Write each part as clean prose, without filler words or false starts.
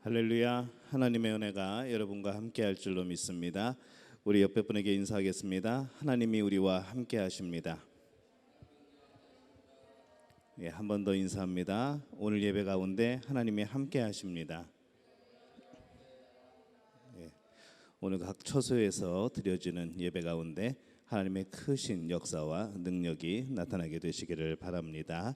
할렐루야. 하나님의 은혜가 여러분과 함께 할 줄로 믿습니다. 우리 옆에 분에게 인사하겠습니다. 하나님이 우리와 함께 하십니다. 한 번 더 인사합니다. 오늘 예배 가운데 하나님이 함께 하십니다. 오늘 각 처소에서 드려지는 예배 가운데 하나님의 크신 역사와 능력이 나타나게 되시기를 바랍니다.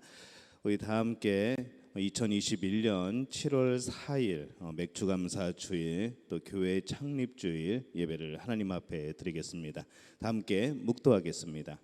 우리 다 함께 2021년 7월 4일 맥주감사 주일 또 교회 창립 주일 예배를 하나님 앞에 드리겠습니다. 다 함께 묵도하겠습니다.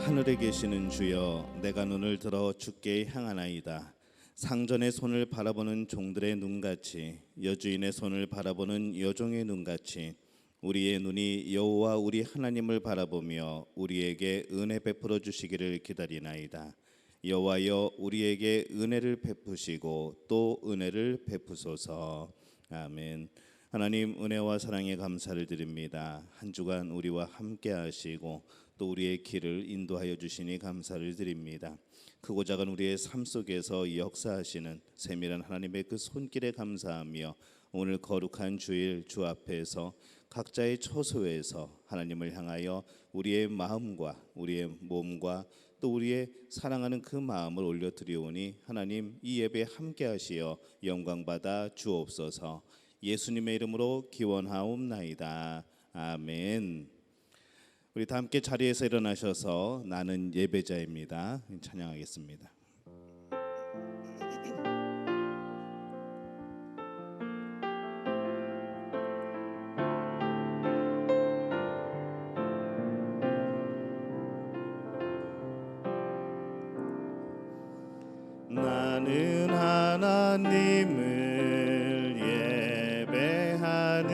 하늘에 계시는 주여, 내가 눈을 들어 주께 향하나이다. 상전의 손을 바라보는 종들의 눈같이, 여주인의 손을 바라보는 여종의 눈같이 우리의 눈이 여호와 우리 하나님을 바라보며 우리에게 은혜 베풀어 주시기를 기다리나이다. 여호와여, 우리에게 은혜를 베푸시고 또 은혜를 베푸소서. 아멘. 하나님, 은혜와 사랑에 감사를 드립니다. 한 주간 우리와 함께 하시고 또 우리의 길을 인도하여 주시니 감사를 드립니다. 크고 작은 우리의 삶 속에서 역사하시는 세밀한 하나님의 그 손길에 감사하며 오늘 거룩한 주일 주 앞에서 각자의 처소에서 하나님을 향하여 우리의 마음과 우리의 몸과 또 우리의 사랑하는 그 마음을 올려드리오니 하나님, 이 예배에 함께 하시어 영광받아 주옵소서. 예수님의 이름으로 기원하옵나이다. 아멘. 우리 다 함께 자리에서 일어나셔서 나는 예배자입니다 찬양하겠습니다. 나는 하나님을 예배하는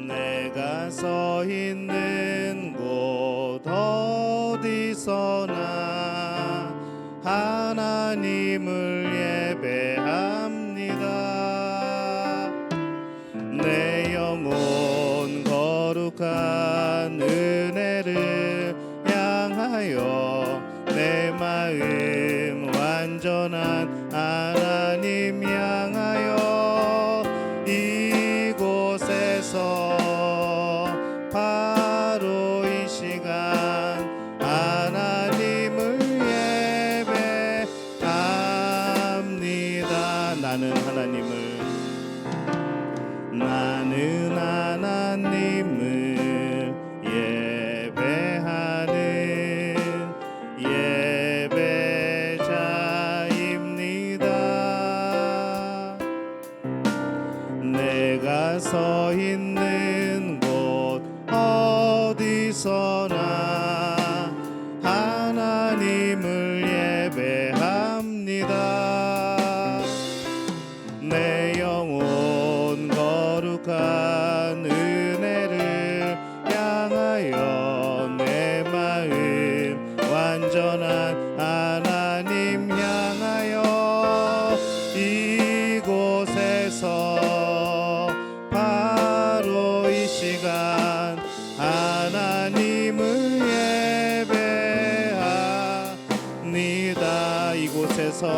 내가 서 있는 곳 어디서나 하나님을 예배합니다. 내 영혼 거룩한 은혜를 향하여 내 마음 완전한 하나님 향하여 이곳에서 바로 이 시간 하나님을 예배합니다. 나는 하나님을 예배하는 예배자입니다. 내가 서 있는 곳 어디서나 하나님을 예배합니다. 내 영혼 거룩한 은혜를 향하여 내 마음 완전한 하나님 향하여 이곳에서 바로 이 시간 하나님을 예배합니다. 이곳에서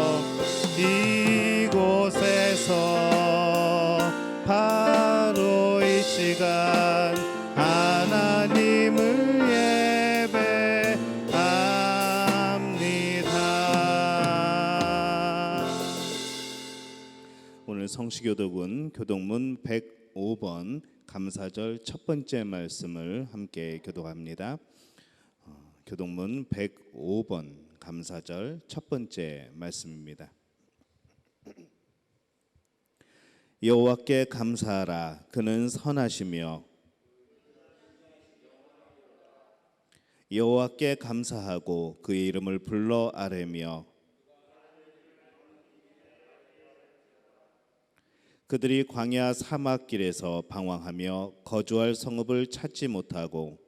바로 이 시간 하나님을 예배합니다. 성시교독은 교독문 105번 감사절 첫 번째 말씀을 함께 교독합니다. 교독문 105번 감사절 첫 번째 말씀입니다. 여호와께 감사하라. 그는 선하시며 여호와께 감사하고 그의 이름을 불러 아뢰며 그들이 광야 사막길에서 방황하며 거주할 성읍을 찾지 못하고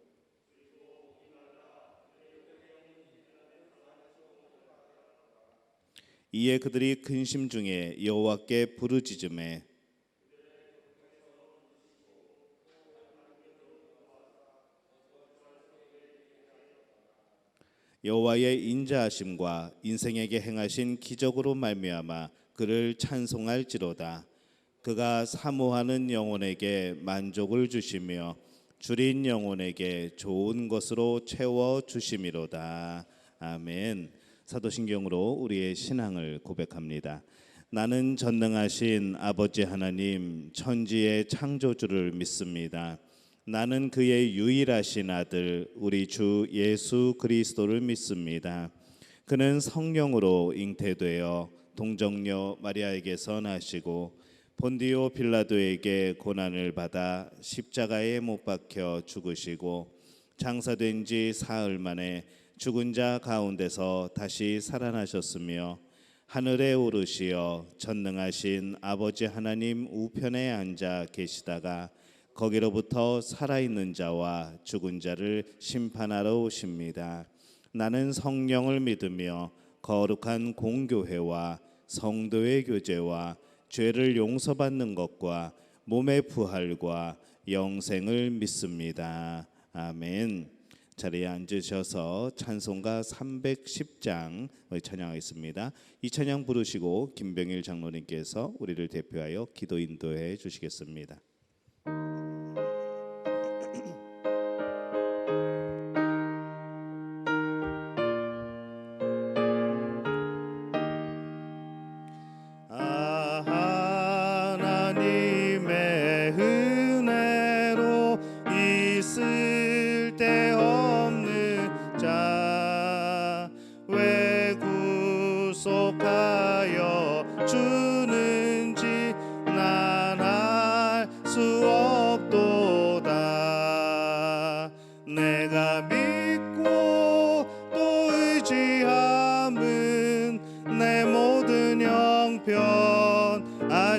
이에 그들이 근심 중에 여호와께 부르짖음에 여호와의 인자하심과 인생에게 행하신 기적으로 말미암아 그를 찬송할지로다. 그가 사모하는 영혼에게 만족을 주시며 줄인 영혼에게 좋은 것으로 채워 주심이로다. 아멘. 사도신경으로 우리의 신앙을 고백합니다. 나는 전능하신 아버지 하나님 천지의 창조주를 믿습니다. 나는 그의 유일하신 아들 우리 주 예수 그리스도를 믿습니다. 그는 성령으로 잉태되어 동정녀 마리아에게서 나시고 본디오 빌라도에게 고난을 받아 십자가에 못 박혀 죽으시고 장사된 지 사흘 만에 죽은 자 가운데서 다시 살아나셨으며 하늘에 오르시어 전능하신 아버지 하나님 우편에 앉아 계시다가 거기로부터 살아있는 자와 죽은 자를 심판하러 오십니다. 나는 성령을 믿으며 거룩한 공교회와 성도의 교제와 죄를 용서받는 것과 몸의 부활과 영생을 믿습니다. 아멘. 자리에 앉으셔서 찬송가 310장 찬양하겠습니다. 이 찬양 부르시고 김병일 장로님께서 우리를 대표하여 기도 인도해 주시겠습니다.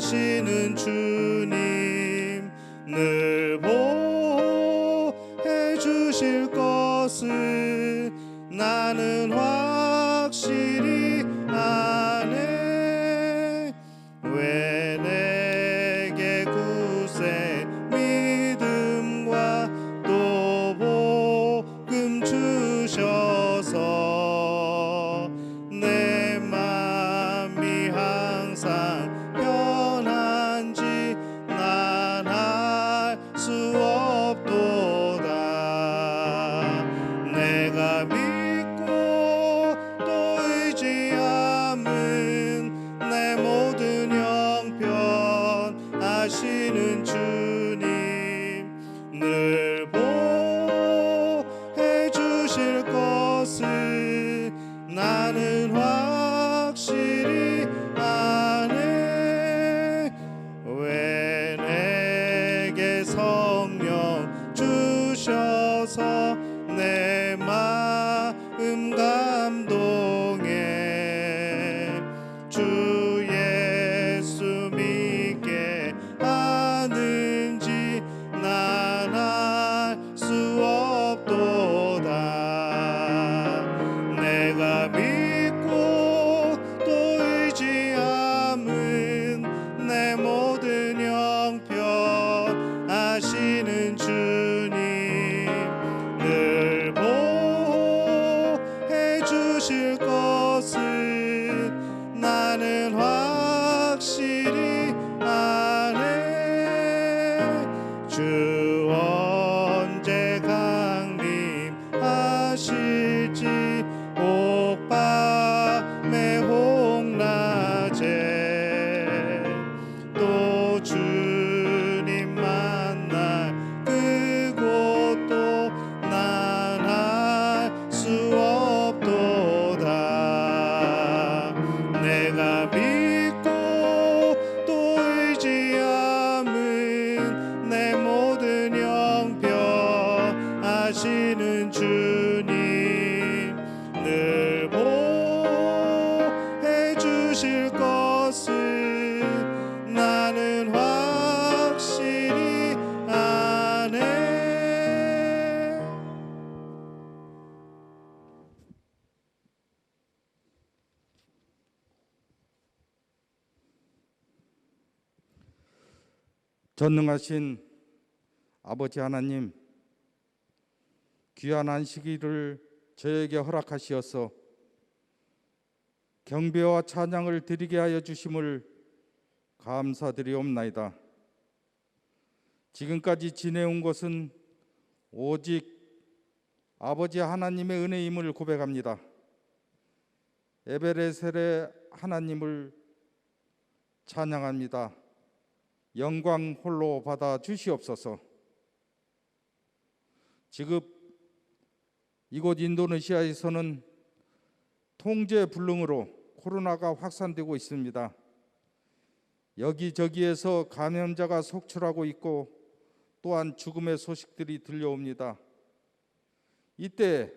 아시는 주님 늘 보호해 주실 것을 나는 확실히 아네. 왜 내게 굳세 믿음과 또 복음 주셔서 내 맘이 항상 편한지 난 알 주실 것을 나는 확실히 아네. 전능하신 아버지 하나님, 귀한 안식일을 저에게 허락하시어서 경배와 찬양을 드리게 하여 주심을 감사드리옵나이다. 지금까지 지내온 것은 오직 아버지 하나님의 은혜임을 고백합니다. 에베레셀의 하나님을 찬양합니다. 영광 홀로 받아 주시옵소서. 지금 이곳 인도네시아에서는 통제 불능으로 코로나가 확산되고 있습니다. 여기저기에서 감염자가 속출하고 있고 또한 죽음의 소식들이 들려옵니다. 이때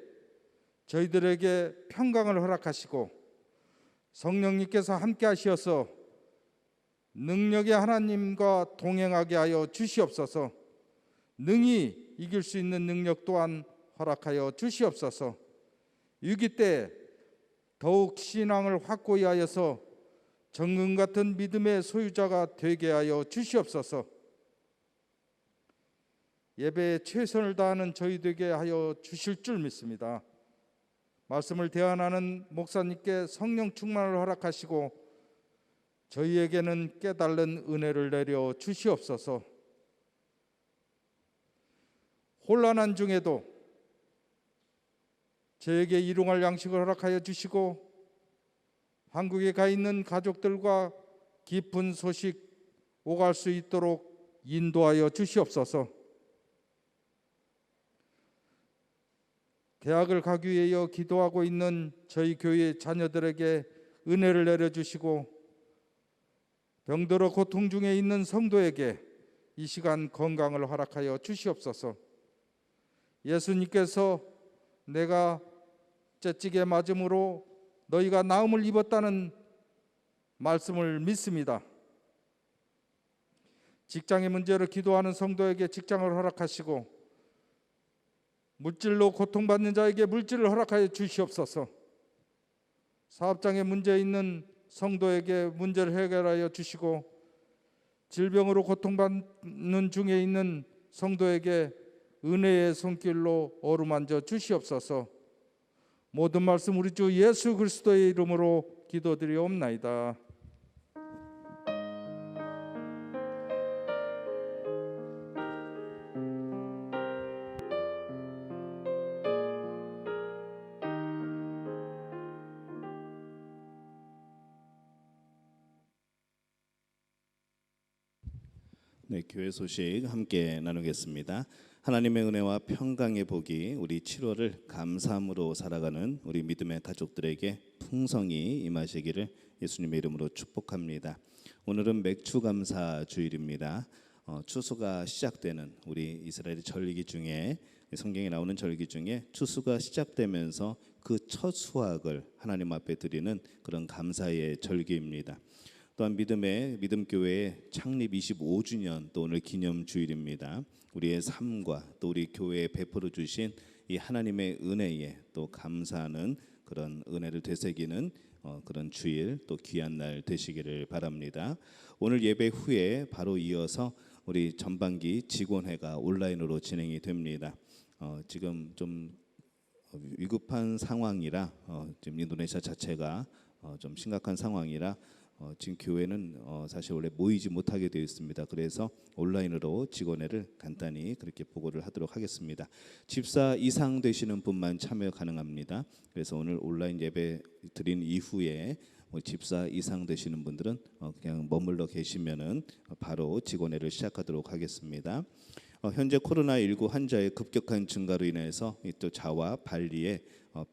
저희들에게 평강을 허락하시고 성령님께서 함께 하시어서 능력의 하나님과 동행하게 하여 주시옵소서. 능히 이길 수 있는 능력 또한 허락하여 주시옵소서. 위기 때 더욱 신앙을 확고히 하여서 정금 같은 믿음의 소유자가 되게 하여 주시옵소서. 예배에 최선을 다하는 저희들에게 하여 주실 줄 믿습니다. 말씀을 대언하는 목사님께 성령 충만을 허락하시고 저희에게는 깨달은 은혜를 내려 주시옵소서. 혼란한 중에도 저에게 일용할 양식을 허락하여 주시고 한국에 가 있는 가족들과 깊은 소식 오갈 수 있도록 인도하여 주시옵소서. 대학을 가기 위하여 기도하고 있는 저희 교회 자녀들에게 은혜를 내려주시고 병들어 고통 중에 있는 성도에게 이 시간 건강을 허락하여 주시옵소서. 예수님께서 내가 째찌게 맞음으로 너희가 나음을 입었다는 말씀을 믿습니다. 직장의 문제로 기도하는 성도에게 직장을 허락하시고 물질로 고통받는 자에게 물질을 허락하여 주시옵소서. 사업장에 문제 있는 성도에게 문제를 해결하여 주시고 질병으로 고통받는 중에 있는 성도에게 은혜의 손길로 어루만져 주시옵소서. 모든 말씀 우리 주 예수 그리스도의 이름으로 기도드리옵나이다. 네, 교회 소식 함께 나누겠습니다. 하나님의 은혜와 평강의 복이 우리 7월을 감사함으로 살아가는 우리 믿음의 가족들에게 풍성히 임하시기를 예수님의 이름으로 축복합니다. 오늘은 맥추감사 주일입니다. 추수가 시작되는 우리 이스라엘 절기 중에 성경에 나오는 절기 중에 추수가 시작되면서 그 첫 수확을 하나님 앞에 드리는 그런 감사의 절기입니다. 또한 믿음교회의 창립 25주년 또 오늘 기념 주일입니다. 우리의 삶과 또 우리 교회에 베풀어 주신 이 하나님의 은혜에 또 감사하는 그런 은혜를 되새기는 그런 주일 또 귀한 날 되시기를 바랍니다. 오늘 예배 후에 바로 이어서 우리 전반기 직원회가 온라인으로 진행이 됩니다. 지금 좀 위급한 상황이라 지금 인도네시아 자체가 좀 심각한 상황이라 지금 교회는 사실 원래 모이지 못하게 되어 있습니다. 그래서 온라인으로 직원회를 간단히 그렇게 보고를 하도록 하겠습니다. 집사 이상 되시는 분만 참여 가능합니다. 그래서 오늘 온라인 예배 드린 이후에 집사 이상 되시는 분들은 그냥 머물러 계시면은 바로 직원회를 시작하도록 하겠습니다. 현재 코로나19 환자의 급격한 증가로 인해서 또 자와 발리에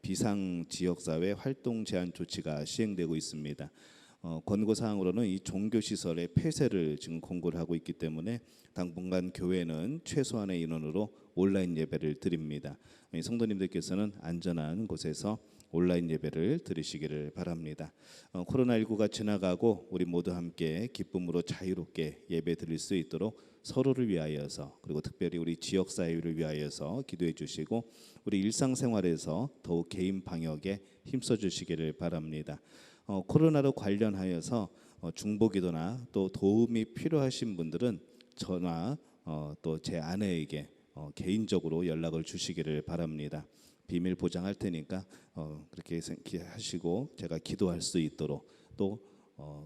비상 지역사회 활동 제한 조치가 시행되고 있습니다. 권고 사항으로는 이 종교 시설의 폐쇄를 지금 공고를 하고 있기 때문에 당분간 교회는 최소한의 인원으로 온라인 예배를 드립니다. 성도님들께서는 안전한 곳에서 온라인 예배를 드리시기를 바랍니다. 코로나19가 지나가고 우리 모두 함께 기쁨으로 자유롭게 예배 드릴 수 있도록 서로를 위하여서, 그리고 특별히 우리 지역 사회를 위하여서 기도해 주시고 우리 일상생활에서 더욱 개인 방역에 힘써 주시기를 바랍니다. 코로나로 관련하여서 중보기도나 또 도움이 필요하신 분들은 저나 또 제 아내에게 개인적으로 연락을 주시기를 바랍니다. 비밀 보장할 테니까 그렇게 하시고 제가 기도할 수 있도록, 또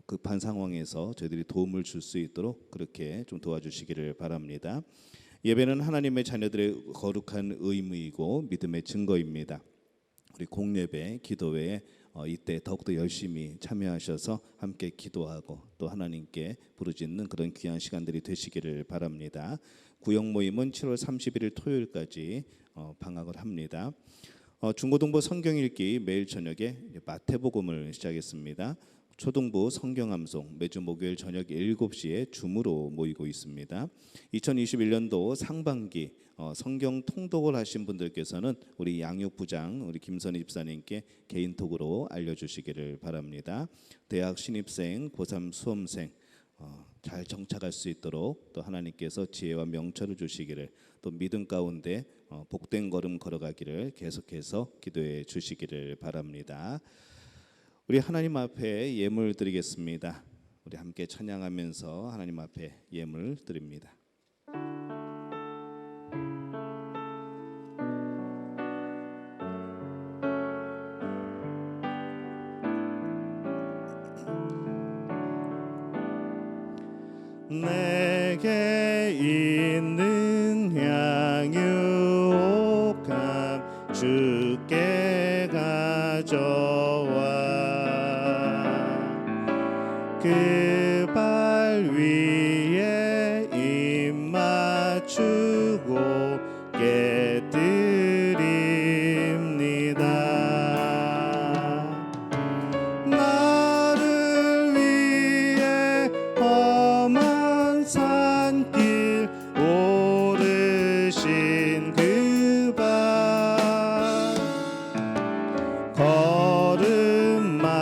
급한 상황에서 저희들이 도움을 줄 수 있도록 그렇게 좀 도와주시기를 바랍니다. 예배는 하나님의 자녀들의 거룩한 의무이고 믿음의 증거입니다. 우리 공예배, 기도회에 이때 더욱더 열심히 참여하셔서 함께 기도하고 또 하나님께 부르짖는 그런 귀한 시간들이 되시기를 바랍니다. 구역 모임은 7월 31일 토요일까지 방학을 합니다. 중고등부 성경 읽기 매일 저녁에 마태복음을 시작했습니다. 초등부 성경 암송 매주 목요일 저녁 7시에 줌으로 모이고 있습니다. 2021년도 상반기 성경 통독을 하신 분들께서는 우리 양육부장 우리 김선희 집사님께 개인톡으로 알려주시기를 바랍니다. 대학 신입생, 고3 수험생 잘 정착할 수 있도록 또 하나님께서 지혜와 명철을 주시기를, 또 믿음 가운데 복된 걸음 걸어가기를 계속해서 기도해 주시기를 바랍니다. 우리 하나님 앞에 예물 드리겠습니다. 우리 함께 찬양하면서 하나님 앞에 예물 드립니다. 내게 있는 향유옥합 주께 가져와 그 발 위에 입 맞추고 깨뜨립니다. 나를 위해 험한 산길 오르신 그 발, 걸음마다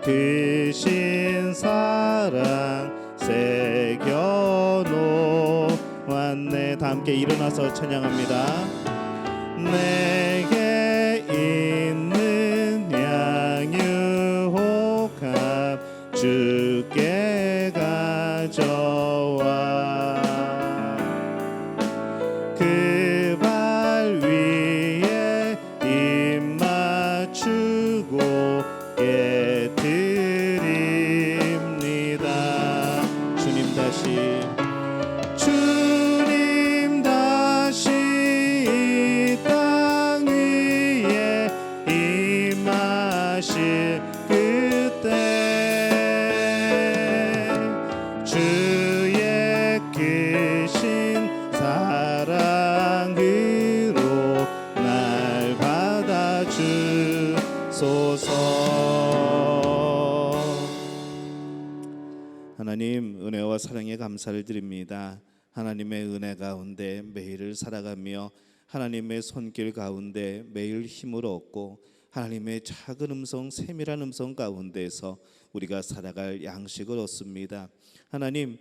크신 사랑 새겨놓았네. 다 함께 일어나서 찬양합니다. 내게 있는 향유옥합 주께 가져와 그 발 위에 입 맞추고 깨뜨립니다. 주님 다시 이 땅 위에 임하실 그때 주의 크신 사랑으로 날 받아주소서. 하나님, 은혜와 사랑에 감사를 드립니다. 하나님의 은혜 가운데 매일을 살아가며 하나님의 손길 가운데 매일 힘을 얻고 하나님의 작은 음성, 세밀한 음성 가운데서 우리가 살아갈 양식을 얻습니다. 하나님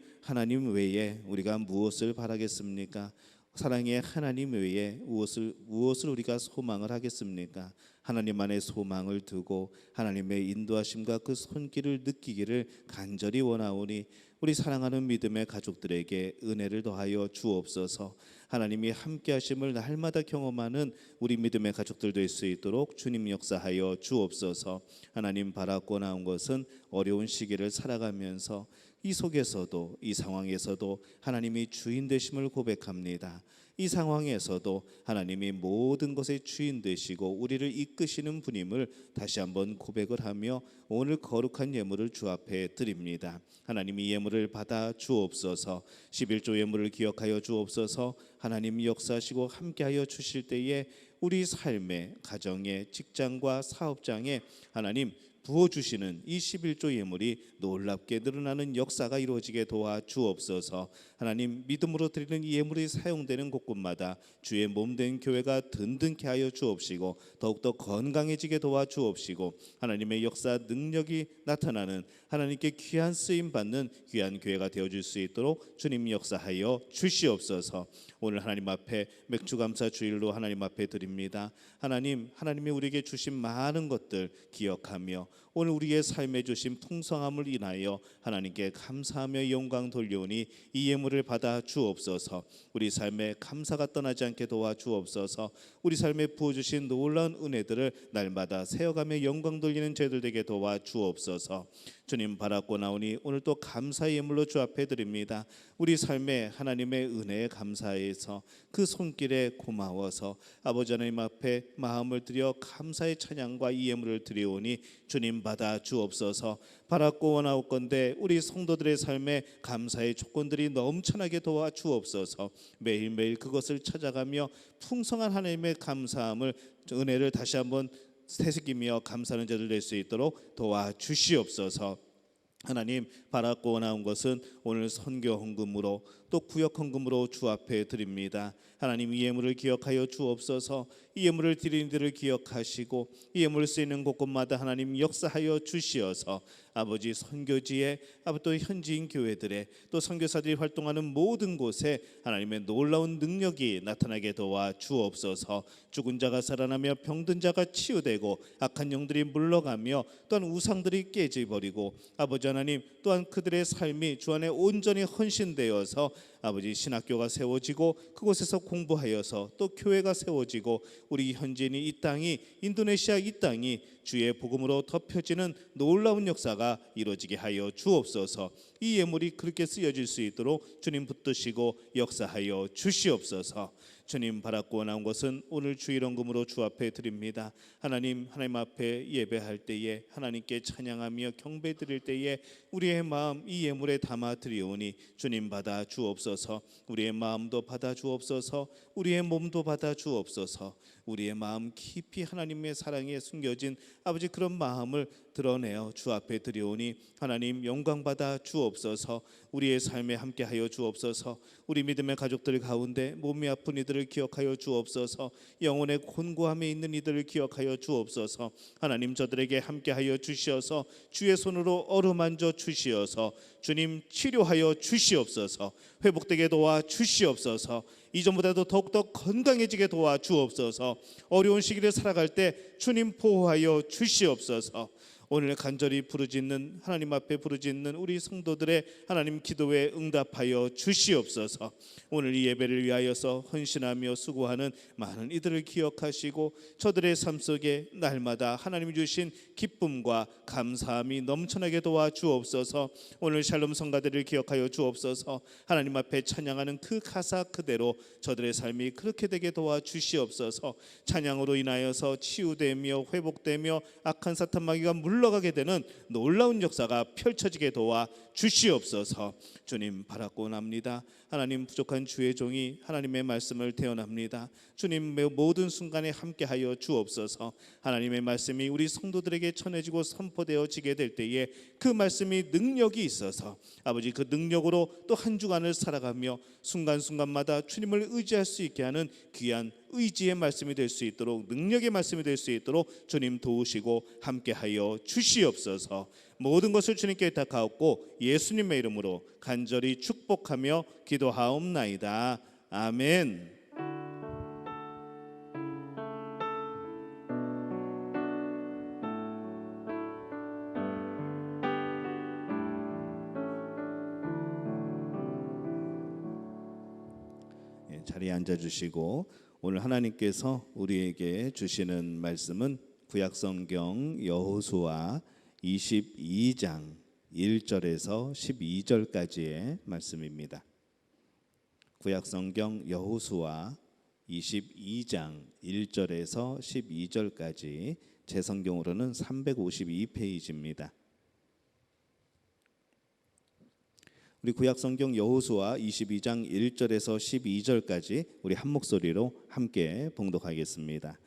외에 우리가 무엇을 바라겠습니까? 사랑의 하나님 외에 무엇을 우리가 소망을 하겠습니까? 하나님 안에 소망을 두고 하나님의 인도하심과 그 손길을 느끼기를 간절히 원하오니 우리 사랑하는 믿음의 가족들에게 은혜를 더하여 주옵소서. 하나님이 함께 하심을 날마다 경험하는 우리 믿음의 가족들 될 수 있도록 주님 역사하여 주옵소서. 하나님 바라고 나온 것은 어려운 시기를 살아가면서 이 속에서도, 이 상황에서도 하나님이 주인 되심을 고백합니다. 이 상황에서도 하나님이 모든 것의 주인 되시고 우리를 이끄시는 분임을 다시 한번 고백을 하며 오늘 거룩한 예물을 주 앞에 드립니다. 하나님이 예물을 받아 주옵소서. 11조 예물을 기억하여 주옵소서. 하나님 역사하시고 함께하여 주실 때에 우리 삶의 가정의 직장과 사업장에 하나님 부어주시는 이 11조 예물이 놀랍게 늘어나는 역사가 이루어지게 도와 주옵소서. 하나님, 믿음으로 드리는 이 예물이 사용되는 곳곳마다 주의 몸된 교회가 든든케 하여 주옵시고 더욱더 건강해지게 도와 주옵시고 하나님의 역사 능력이 나타나는 하나님께 귀한 쓰임 받는 귀한 교회가 되어줄 수 있도록 주님 역사하여 주시옵소서. 오늘 하나님 앞에 맥주감사 주일로 하나님 앞에 드립니다. 하나님이 우리에게 주신 많은 것들 기억하며 오늘 우리의 삶에 주신 풍성함을 인하여 하나님께 감사하며 영광 돌려오니 이 예물을 받아 주옵소서. 우리 삶에 감사가 떠나지 않게 도와 주옵소서. 우리 삶에 부어주신 놀라운 은혜들을 날마다 세어가며 영광 돌리는 저희들 되게 도와 주옵소서. 주님 바라고 나오니 오늘 또 감사의 예물로 주 앞에 드립니다. 우리 삶에 하나님의 은혜에 감사해서 그 손길에 고마워서 아버지 하나님 앞에 마음을 들여 감사의 찬양과 이 예물을 드리오니 주님 받아 주옵소서. 바라고 원하옵건대 우리 성도들의 삶에 감사의 조건들이 넘쳐나게 도와 주옵소서. 매일매일 그것을 찾아가며 풍성한 하나님의 감사함을 은혜를 다시 한번 새기며 감사하는 자들 될 수 있도록 도와 주시옵소서. 하나님, 바라고 원하는 것은 오늘 선교 헌금으로 또 구역 헌금으로 주 앞에 드립니다. 하나님, 이 예물을 기억하여 주옵소서. 이 예물을 드리는 이들을 기억하시고 이 예물을 쓰이는 곳곳마다 하나님 역사하여 주시어서 아버지 선교지에 또 현지인 교회들에 또 선교사들이 활동하는 모든 곳에 하나님의 놀라운 능력이 나타나게 도와 주옵소서. 죽은 자가 살아나며 병든 자가 치유되고 악한 영들이 물러가며 또한 우상들이 깨져버리고 아버지 하나님 또한 그들의 삶이 주 안에 온전히 헌신되어서 아버지 신학교가 세워지고 그곳에서 공부하여서 또 교회가 세워지고 우리 현지인이 이 땅이 인도네시아 이 땅이 주의 복음으로 덮여지는 놀라운 역사가 이루어지게 하여 주옵소서. 이 예물이 그렇게 쓰여질 수 있도록 주님 붙드시고 역사하여 주시옵소서. 주님 바라고 원하는 것은 오늘 주일 헌금으로 주 앞에 드립니다. 하나님 앞에 예배할 때에 하나님께 찬양하며 경배 드릴 때에 우리의 마음 이 예물에 담아 드리오니 주님 받아 주옵소서. 우리의 마음도 받아 주옵소서. 우리의 몸도 받아 주옵소서. 우리의 마음 깊이 하나님의 사랑에 숨겨진 아버지 그런 마음을 드러내어 주 앞에 드리오니 하나님 영광 받아 주옵소서. 우리의 삶에 함께하여 주옵소서. 우리 믿음의 가족들 가운데 몸이 아픈 이들을 기억하여 주옵소서. 영혼의 곤고함에 있는 이들을 기억하여 주옵소서. 하나님 저들에게 함께하여 주시어서 주의 손으로 어루만져 주시어서 주님 치료하여 주시옵소서. 회복되게 도와 주시옵소서. 이전보다도 더욱더 건강해지게 도와 주옵소서. 어려운 시기를 살아갈 때 주님 보호하여 주시옵소서. 오늘 간절히 부르짖는 하나님 앞에 부르짖는 우리 성도들의 하나님 기도에 응답하여 주시옵소서. 오늘 이 예배를 위하여서 헌신하며 수고하는 많은 이들을 기억하시고 저들의 삶 속에 날마다 하나님이 주신 기쁨과 감사함이 넘쳐나게 도와 주옵소서. 오늘 샬롬 성가들을 기억하여 주옵소서. 하나님 앞에 찬양하는 그 가사 그대로 저들의 삶이 그렇게 되게 도와 주시옵소서. 찬양으로 인하여서 치유되며 회복되며 악한 사탄 마귀가 물러가게 되는 놀라운 역사가 펼쳐지게 도와 주시옵소서. 주님 바라고 원합니다. 하나님 부족한 주의 종이 하나님의 말씀을 태어납니다. 주님 모든 순간에 함께하여 주옵소서. 하나님의 말씀이 우리 성도들에게 전해지고 선포되어지게 될 때에 그 말씀이 능력이 있어서 아버지 그 능력으로 또 한 주간을 살아가며 순간순간마다 주님을 의지할 수 있게 하는 귀한 의지의 말씀이 될 수 있도록 능력의 말씀이 될 수 있도록 주님 도우시고 함께하여 주시옵소서. 모든 것을 주님께 부탁하옵고 예수님의 이름으로 간절히 축복하며 기도하옵나이다. 아멘. 자리에 앉아주시고 오늘 하나님께서 우리에게 주시는 말씀은 구약성경 여호수아 22장 1절에서 12절까지의 말씀입니다. 구약성경 여호수아 22장 1절에서 12절까지 제 성경으로는 352페이지입니다. 우리 구약성경 여호수아 22장 1절에서 12절까지 우리 한 목소리로 함께 봉독하겠습니다.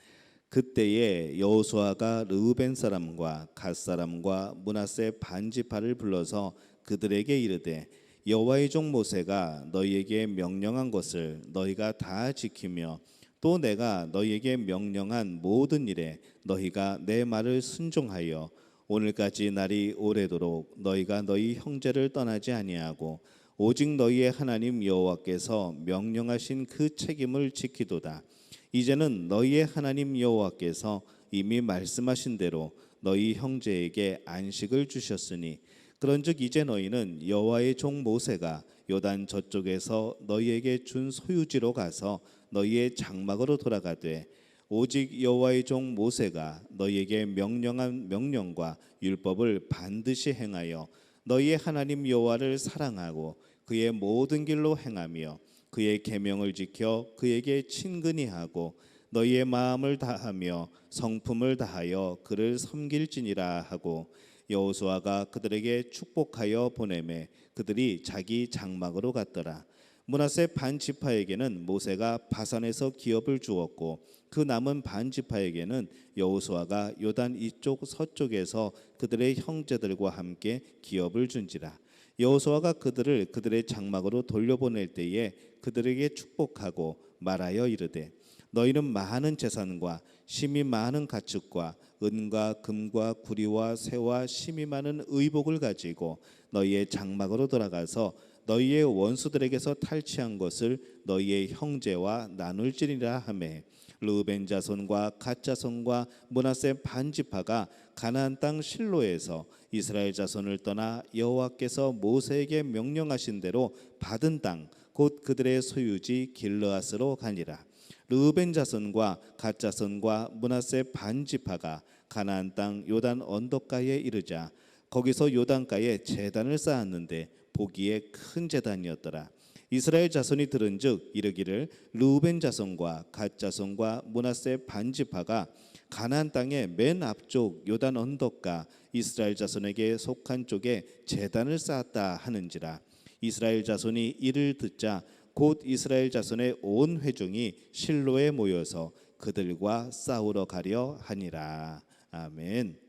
그때에 여호수아가 르우벤 사람과 갓 사람과 므낫세 반 지파를 불러서 그들에게 이르되 여호와의 종 모세가 너희에게 명령한 것을 너희가 다 지키며 또 내가 너희에게 명령한 모든 일에 너희가 내 말을 순종하여 오늘까지 날이 오래도록 너희가 너희 형제를 떠나지 아니하고 오직 너희의 하나님 여호와께서 명령하신 그 책임을 지키도다. 이제는 너희의 하나님 여호와께서 이미 말씀하신 대로 너희 형제에게 안식을 주셨으니 그런즉 이제 너희는 여호와의 종 모세가 요단 저쪽에서 너희에게 준 소유지로 가서 너희의 장막으로 돌아가되 오직 여호와의 종 모세가 너희에게 명령한 명령과 율법을 반드시 행하여 너희의 하나님 여호와를 사랑하고 그의 모든 길로 행하며 그의 계명을 지켜 그에게 친근히 하고 너희의 마음을 다하며 성품을 다하여 그를 섬길지니라 하고 여호수아가 그들에게 축복하여 보내매 그들이 자기 장막으로 갔더라. 므낫세 반 지파에게는 모세가 바산에서 기업을 주었고 그 남은 반 지파에게는 여호수아가 요단 이쪽 서쪽에서 그들의 형제들과 함께 기업을 준지라. 여호수아가 그들을 그들의 장막으로 돌려보낼 때에 그들에게 축복하고 말하여 이르되 너희는 많은 재산과 심이 많은 가축과 은과 금과 구리와 새와 심이 많은 의복을 가지고 너희의 장막으로 돌아가서 너희의 원수들에게서 탈취한 것을 너희의 형제와 나눌지니라 하매 르우벤 자손과 갓 자손과 므낫세 반 지파가 가나안 땅 실로에서 이스라엘 자손을 떠나 여호와께서 모세에게 명령하신 대로 받은 땅 곧 그들의 소유지 길르앗으로 가니라. 르우벤 자손과 갓 자손과 므낫세 반 지파가 가나안 땅 요단 언덕가에 이르자 거기서 요단가에 제단을 쌓았는데 보기에 큰 제단이었더라. 이스라엘 자손이 들은즉 이르기를 르우벤 자손과 갓 자손과 므낫세 반 지파가 가나안 땅의 맨 앞쪽 요단 언덕가 이스라엘 자손에게 속한 쪽에 제단을 쌓았다 하는지라. 이스라엘 자손이 이를 듣자 곧 이스라엘 자손의 온 회중이 실로에 모여서 그들과 싸우러 가려 하니라. 아멘.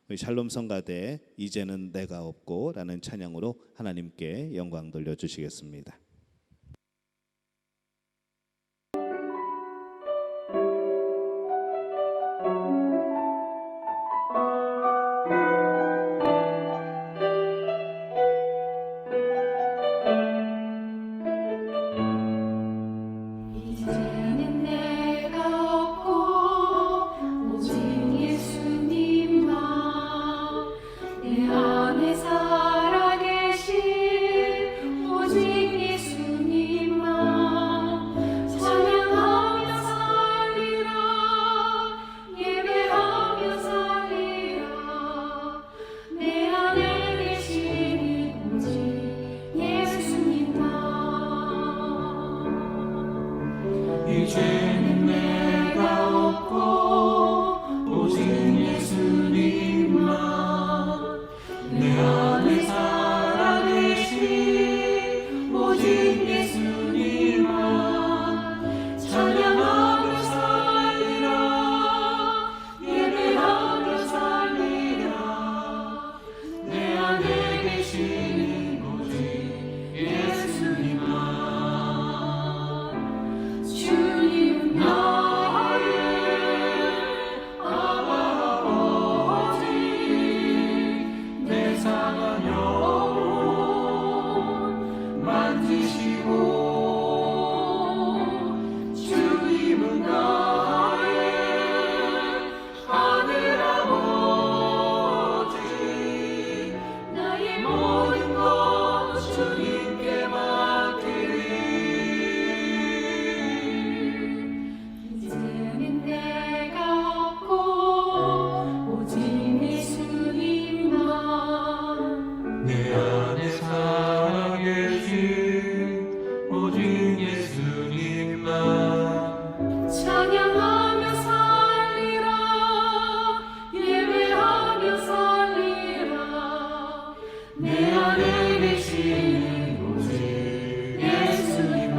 우리 샬롬 성가대 이제는 내가 없고 라는 찬양으로 하나님께 영광 돌려주시겠습니다. 이제는 내가 없고 오직 예수님만 내 안에 살아계신 오직 예수님만 찬양하며 살리라 예배하며 살리라 내 안에 계시는 오직 예수님만 이제는 내가 없고 오직 예수님만 내 안에 살아계신 오직 예수님만 찬양하며 살리라 예배하며 살리라 내 안에 계시는 오직 예수님만 주님 나의 아버지 내 상한 영혼 만지시고 주님은 나의 하늘 아버지 나의 모든 것 주님께 맡기리 이제는 내가 없고 오직 예수님만 내 안에 살아계신 오직 예수님만 찬양하며 살리라 예배하며 살리라 내 안에 계신 오직 예수님만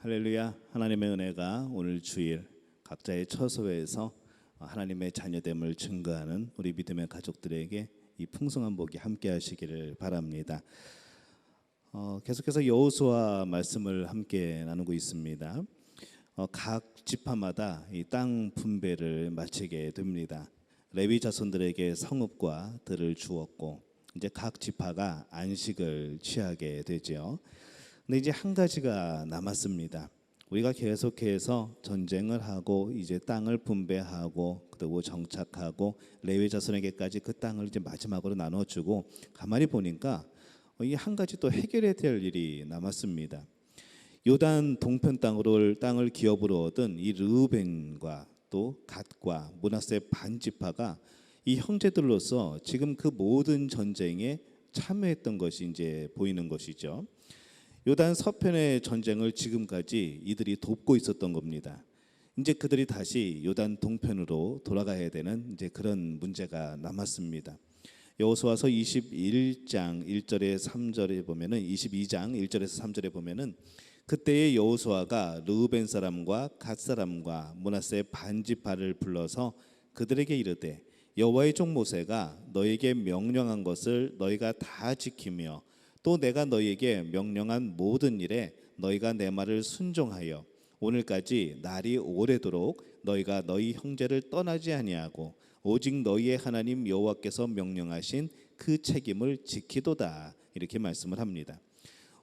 할렐루야. 하나님의 은혜가 오늘 주일 각자의 처소에서 하나님의 자녀됨을 증거하는 우리 믿음의 가족들에게 이 풍성한 복이 함께 하시기를 바랍니다. 계속해서 여호수아 말씀을 함께 나누고 있습니다. 각 지파마다 이 땅 분배를 마치게 됩니다. 레위 자손들에게 성읍과 들을 주었고 이제 각 지파가 안식을 취하게 되죠. 근데 이제 한 가지가 남았습니다. 우리가 계속해서 전쟁을 하고 이제 땅을 분배하고 그리고 정착하고 레위 자손에게까지 그 땅을 이제 마지막으로 나눠주고 가만히 보니까 이 한 가지 또 해결해야 될 일이 남았습니다. 요단 동편 땅을 기업으로 얻은 이 르우벤과 또 갓과 므낫세 반 지파가 이 형제들로서 지금 그 모든 전쟁에 참여했던 것이 이제 보이는 것이죠. 요단 서편의 전쟁을 지금까지 이들이 돕고 있었던 겁니다. 이제 그들이 다시 요단 동편으로 돌아가야 되는 이제 그런 문제가 남았습니다. 여호수아서 21장 1절에 3절에 보면은 22장 1절에서 3절에 보면은 그때의 여호수아가 르우벤 사람과 갓 사람과 므낫세 반 지파를 불러서 그들에게 이르되 여호와의 종 모세가 너에게 명령한 것을 너희가 다 지키며 또 내가 너희에게 명령한 모든 일에 너희가 내 말을 순종하여 오늘까지 날이 오래도록 너희가 너희 형제를 떠나지 아니하고 오직 너희의 하나님 여호와께서 명령하신 그 책임을 지키도다 이렇게 말씀을 합니다.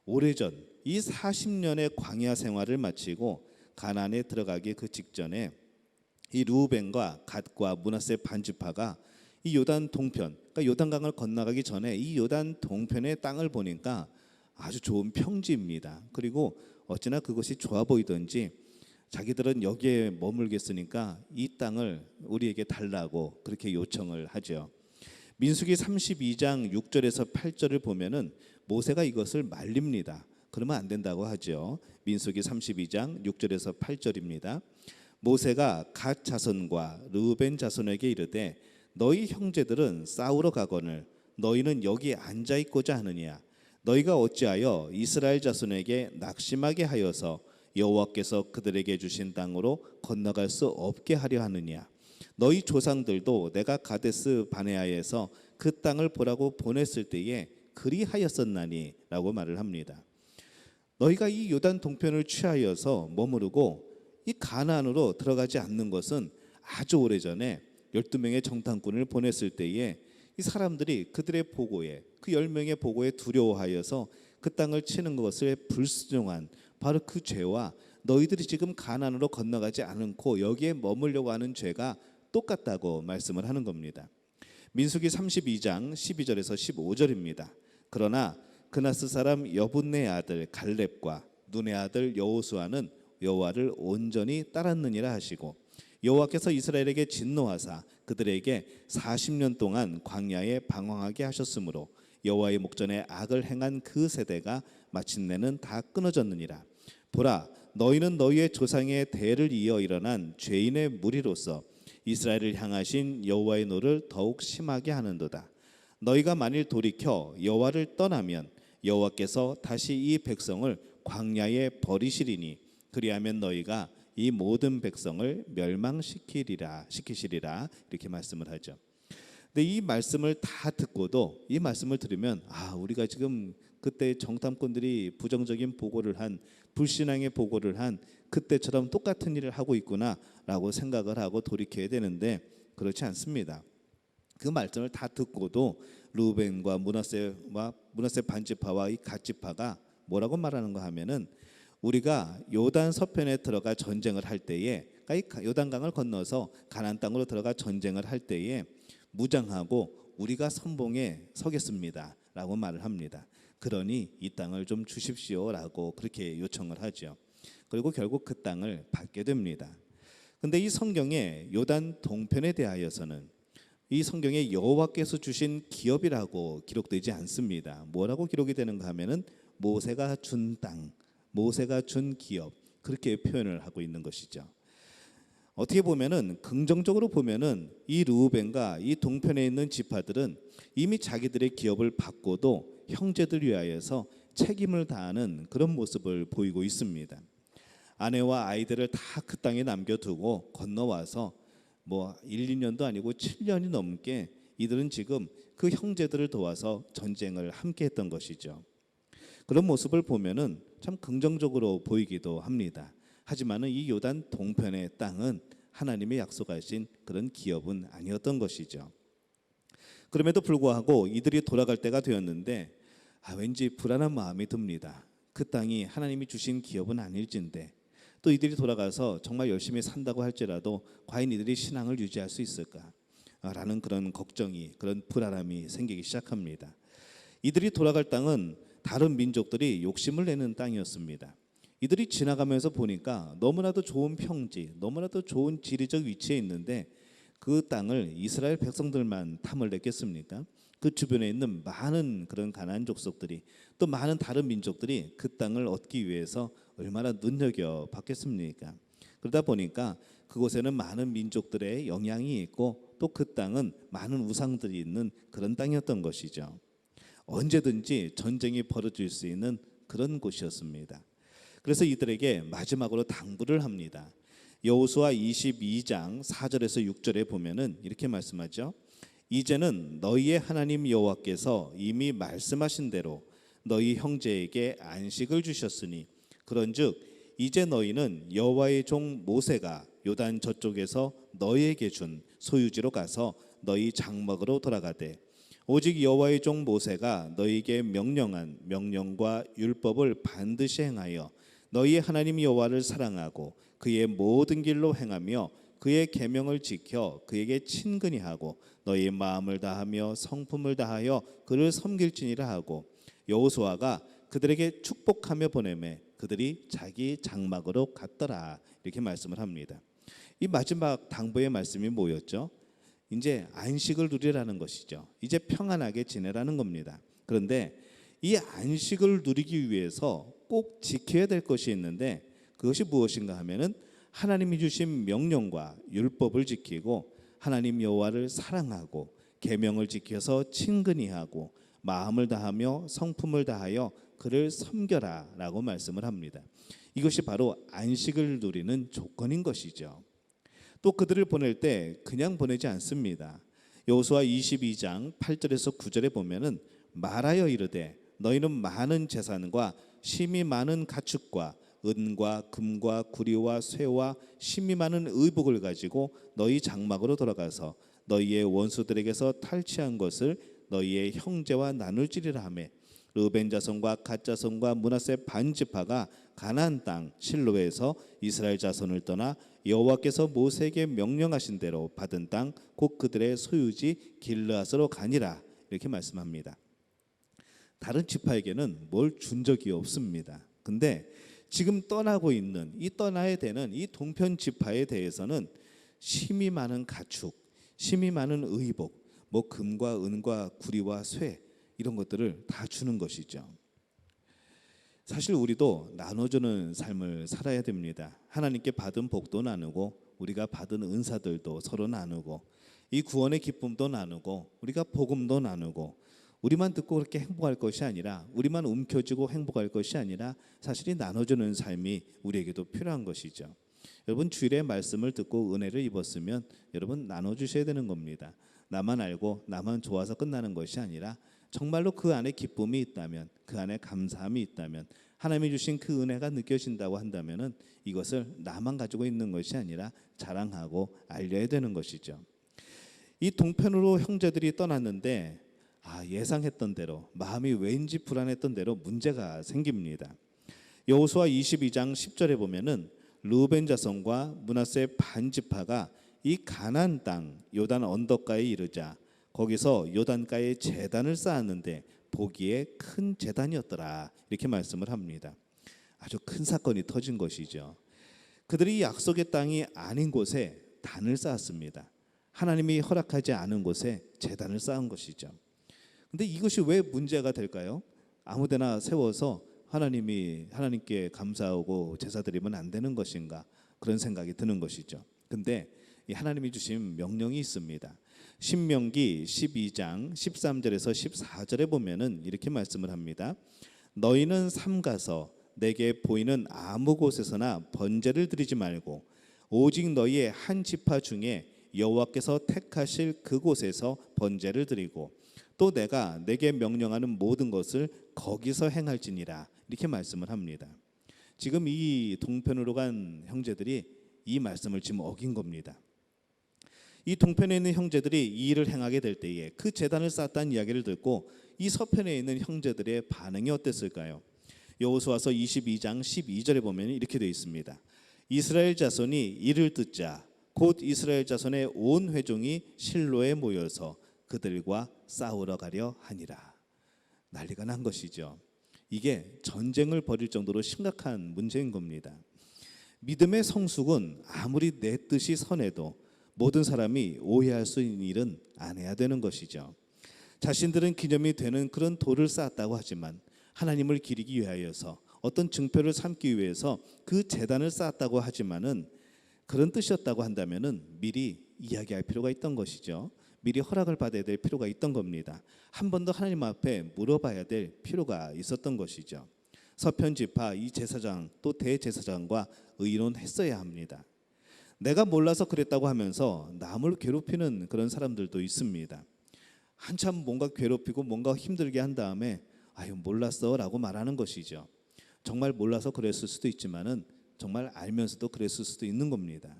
오래전 이 40년의 광야 생활을 마치고 가나안에 들어가기 그 직전에 이 르우벤과 갓과 므낫세 반 지파가 이 요단 동편, 그러니까 요단강을 건너가기 전에 이 요단 동편의 땅을 보니까 아주 좋은 평지입니다. 그리고 어찌나 그것이 좋아 보이던지 자기들은 여기에 머물겠으니까 이 땅을 우리에게 달라고 그렇게 요청을 하죠. 민수기 32장 6절에서 8절을 보면은 모세가 이것을 말립니다. 그러면 안 된다고 하죠. 민수기 32장 6절에서 8절입니다. 모세가 갓 자손과 르우벤 자손에게 이르되 너희 형제들은 싸우러 가거늘 너희는 여기 앉아 있고자 하느냐 너희가 어찌하여 이스라엘 자손에게 낙심하게 하여서 여호와께서 그들에게 주신 땅으로 건너갈 수 없게 하려 하느냐 너희 조상들도 내가 가데스 바네아에서 그 땅을 보라고 보냈을 때에 그리하였었나니 라고 말을 합니다. 너희가 이 요단 동편을 취하여서 머무르고 이 가나안으로 들어가지 않는 것은 아주 오래전에 12명의 정탐꾼을 보냈을 때에 이 사람들이 그들의 보고에 그 10명의 보고에 두려워하여서 그 땅을 치는 것을 불순종한 바로 그 죄와 너희들이 지금 가나안으로 건너가지 않고 여기에 머물려고 하는 죄가 똑같다고 말씀을 하는 겁니다. 민수기 32장 12절에서 15절입니다. 그러나 그나스 사람 여분네 아들 갈렙과 눈의 아들 여호수아는 여호와를 온전히 따랐느니라 하시고 여호와께서 이스라엘에게 진노하사 그들에게 40년 동안 광야에 방황하게 하셨으므로 여호와의 목전에 악을 행한 그 세대가 마침내는 다 끊어졌느니라. 보라 너희는 너희의 조상의 대를 이어 일어난 죄인의 무리로서 이스라엘을 향하신 여호와의 노를 더욱 심하게 하는도다. 너희가 만일 돌이켜 여호와를 떠나면 여호와께서 다시 이 백성을 광야에 버리시리니 그리하면 너희가 이 모든 백성을 멸망시키시리라 이렇게 말씀을 하죠. 근데 이 말씀을 다 듣고도 이 말씀을 들으면 우리가 지금 그때 정탐꾼들이 부정적인 보고를 한 불신앙의 보고를 한 그때처럼 똑같은 일을 하고 있구나라고 생각을 하고 돌이켜야 되는데 그렇지 않습니다. 그 말씀을 다 듣고도 르우벤과 므낫세 반지파와 이 갓지파가 뭐라고 말하는가 하면은 우리가 요단 서편에 들어가 전쟁을 할 때에 그러니까 요단강을 건너서 가나안 땅으로 들어가 전쟁을 할 때에 무장하고 우리가 선봉에 서겠습니다라고 말을 합니다. 그러니 이 땅을 좀 주십시오라고 그렇게 요청을 하죠. 그리고 결국 그 땅을 받게 됩니다. 근데 이 성경에 요단 동편에 대하여서는 이 성경에 여호와께서 주신 기업이라고 기록되지 않습니다. 뭐라고 기록이 되는가 하면은 모세가 준 땅, 모세가 준 기업 그렇게 표현을 하고 있는 것이죠. 어떻게 보면은 긍정적으로 보면은 이 르우벤과 이 동편에 있는 지파들은 이미 자기들의 기업을 받고도 형제들 위하여서 책임을 다하는 그런 모습을 보이고 있습니다. 아내와 아이들을 다 그 땅에 남겨두고 건너와서 뭐 1, 2년도 아니고 7년이 넘게 이들은 지금 그 형제들을 도와서 전쟁을 함께 했던 것이죠. 그런 모습을 보면은 참 긍정적으로 보이기도 합니다. 하지만은 이 요단 동편의 땅은 하나님의 약속하신 그런 기업은 아니었던 것이죠. 그럼에도 불구하고 이들이 돌아갈 때가 되었는데 왠지 불안한 마음이 듭니다. 그 땅이 하나님이 주신 기업은 아닐진데 또 이들이 돌아가서 정말 열심히 산다고 할지라도 과연 이들이 신앙을 유지할 수 있을까라는 그런 걱정이, 그런 불안함이 생기기 시작합니다. 이들이 돌아갈 땅은 다른 민족들이 욕심을 내는 땅이었습니다. 이들이 지나가면서 보니까 너무나도 좋은 평지, 너무나도 좋은 지리적 위치에 있는데 그 땅을 이스라엘 백성들만 탐을 냈겠습니까? 그 주변에 있는 많은 그런 가나안 족속들이 또 많은 다른 민족들이 그 땅을 얻기 위해서 얼마나 눈여겨 봤겠습니까? 그러다 보니까 그곳에는 많은 민족들의 영향이 있고 또 그 땅은 많은 우상들이 있는 그런 땅이었던 것이죠. 언제든지 전쟁이 벌어질 수 있는 그런 곳이었습니다. 그래서 이들에게 마지막으로 당부를 합니다. 여호수아 22장 4절에서 6절에 보면은 이렇게 말씀하죠. 이제는 너희의 하나님 여호와께서 이미 말씀하신 대로 너희 형제에게 안식을 주셨으니 그런즉 이제 너희는 여호와의 종 모세가 요단 저쪽에서 너희에게 준 소유지로 가서 너희 장막으로 돌아가되 오직 여호와의 종 모세가 너희에게 명령한 명령과 율법을 반드시 행하여 너희 하나님 여호와를 사랑하고 그의 모든 길로 행하며 그의 계명을 지켜 그에게 친근히 하고 너희의 마음을 다하며 성품을 다하여 그를 섬길지니라 하고 여호수아가 그들에게 축복하며 보내매 그들이 자기 장막으로 갔더라. 이렇게 말씀을 합니다. 이 마지막 당부의 말씀이 뭐였죠? 이제 안식을 누리라는 것이죠. 이제 평안하게 지내라는 겁니다. 그런데 이 안식을 누리기 위해서 꼭 지켜야 될 것이 있는데 그것이 무엇인가 하면은 하나님이 주신 명령과 율법을 지키고 하나님 여호와를 사랑하고 계명을 지켜서 친근히 하고 마음을 다하며 성품을 다하여 그를 섬겨라라고 말씀을 합니다. 이것이 바로 안식을 누리는 조건인 것이죠. 또 그들을 보낼 때 그냥 보내지 않습니다. 여호수아 22장 8절에서 9절에 보면은 말하여 이르되 너희는 많은 재산과 심이 많은 가축과 은과 금과 구리와 쇠와 심이 많은 의복을 가지고 너희 장막으로 돌아가서 너희의 원수들에게서 탈취한 것을 너희의 형제와 나눌지리라 하매 르벤 자손과 갓 자손과 므낫세 반 지파가 가나안 땅 실로에서 이스라엘 자손을 떠나 여호와께서 모세에게 명령하신 대로 받은 땅 곧 그들의 소유지 길르앗으로 가니라. 이렇게 말씀합니다. 다른 지파에게는 뭘 준 적이 없습니다. 근데 지금 떠나고 있는 이 떠나야 되는 이 동편 지파에 대해서는 심이 많은 가축, 심이 많은 의복, 뭐 금과 은과 구리와 쇠 이런 것들을 다 주는 것이죠. 사실 우리도 나눠주는 삶을 살아야 됩니다. 하나님께 받은 복도 나누고 우리가 받은 은사들도 서로 나누고 이 구원의 기쁨도 나누고 우리가 복음도 나누고 우리만 듣고 그렇게 행복할 것이 아니라 우리만 움켜쥐고 행복할 것이 아니라 사실이 나눠주는 삶이 우리에게도 필요한 것이죠. 여러분 주일에 말씀을 듣고 은혜를 입었으면 여러분 나눠주셔야 되는 겁니다. 나만 알고 나만 좋아서 끝나는 것이 아니라 정말로 그 안에 기쁨이 있다면 그 안에 감사함이 있다면 하나님이 주신 그 은혜가 느껴진다고 한다면 이것을 나만 가지고 있는 것이 아니라 자랑하고 알려야 되는 것이죠. 이 동편으로 형제들이 떠났는데 예상했던 대로 마음이 왠지 불안했던 대로 문제가 생깁니다. 여호수아 22장 10절에 보면은 르벤 자손과 므낫세 반 지파가 이 가나안 땅 요단 언덕가에 이르자 거기서 요단가에 제단을 쌓았는데 보기에 큰 제단이었더라. 이렇게 말씀을 합니다. 아주 큰 사건이 터진 것이죠. 그들이 약속의 땅이 아닌 곳에 단을 쌓았습니다. 하나님이 허락하지 않은 곳에 제단을 쌓은 것이죠. 근데 이것이 왜 문제가 될까요? 아무데나 세워서 하나님께 감사하고 제사 드리면 안 되는 것인가 그런 생각이 드는 것이죠. 근데 이 하나님이 주신 명령이 있습니다. 신명기 12장 13절에서 14절에 보면은 이렇게 말씀을 합니다. 너희는 삼가서 내게 보이는 아무 곳에서나 번제를 드리지 말고 오직 너희의 한 지파 중에 여호와께서 택하실 그곳에서 번제를 드리고 또 내가 내게 명령하는 모든 것을 거기서 행할지니라. 이렇게 말씀을 합니다. 지금 이 동편으로 간 형제들이 이 말씀을 지금 어긴 겁니다. 이 동편에 있는 형제들이 이 일을 행하게 될 때에 그 제단을 쌓았다는 이야기를 듣고 이 서편에 있는 형제들의 반응이 어땠을까요? 여호수아서 22장 12절에 보면 이렇게 되어 있습니다. 이스라엘 자손이 이를 듣자 곧 이스라엘 자손의 온 회중이 실로에 모여서 그들과 싸우러 가려 하니라. 난리가 난 것이죠. 이게 전쟁을 벌일 정도로 심각한 문제인 겁니다. 믿음의 성숙은 아무리 내 뜻이 선해도 모든 사람이 오해할 수 있는 일은 안 해야 되는 것이죠. 자신들은 기념이 되는 그런 돌을 쌓았다고 하지만 하나님을 기리기 위하여서 어떤 증표를 삼기 위해서 그 제단을 쌓았다고 하지만은 그런 뜻이었다고 한다면은 미리 이야기할 필요가 있던 것이죠. 미리 허락을 받아야 될 필요가 있던 겁니다. 한 번 더 하나님 앞에 물어봐야 될 필요가 있었던 것이죠. 서편 지파 이 제사장 또 대제사장과 의논했어야 합니다. 내가 몰라서 그랬다고 하면서 남을 괴롭히는 그런 사람들도 있습니다. 한참 뭔가 괴롭히고 뭔가 힘들게 한 다음에 아유 몰랐어라고 말하는 것이죠. 정말 몰라서 그랬을 수도 있지만은 정말 알면서도 그랬을 수도 있는 겁니다.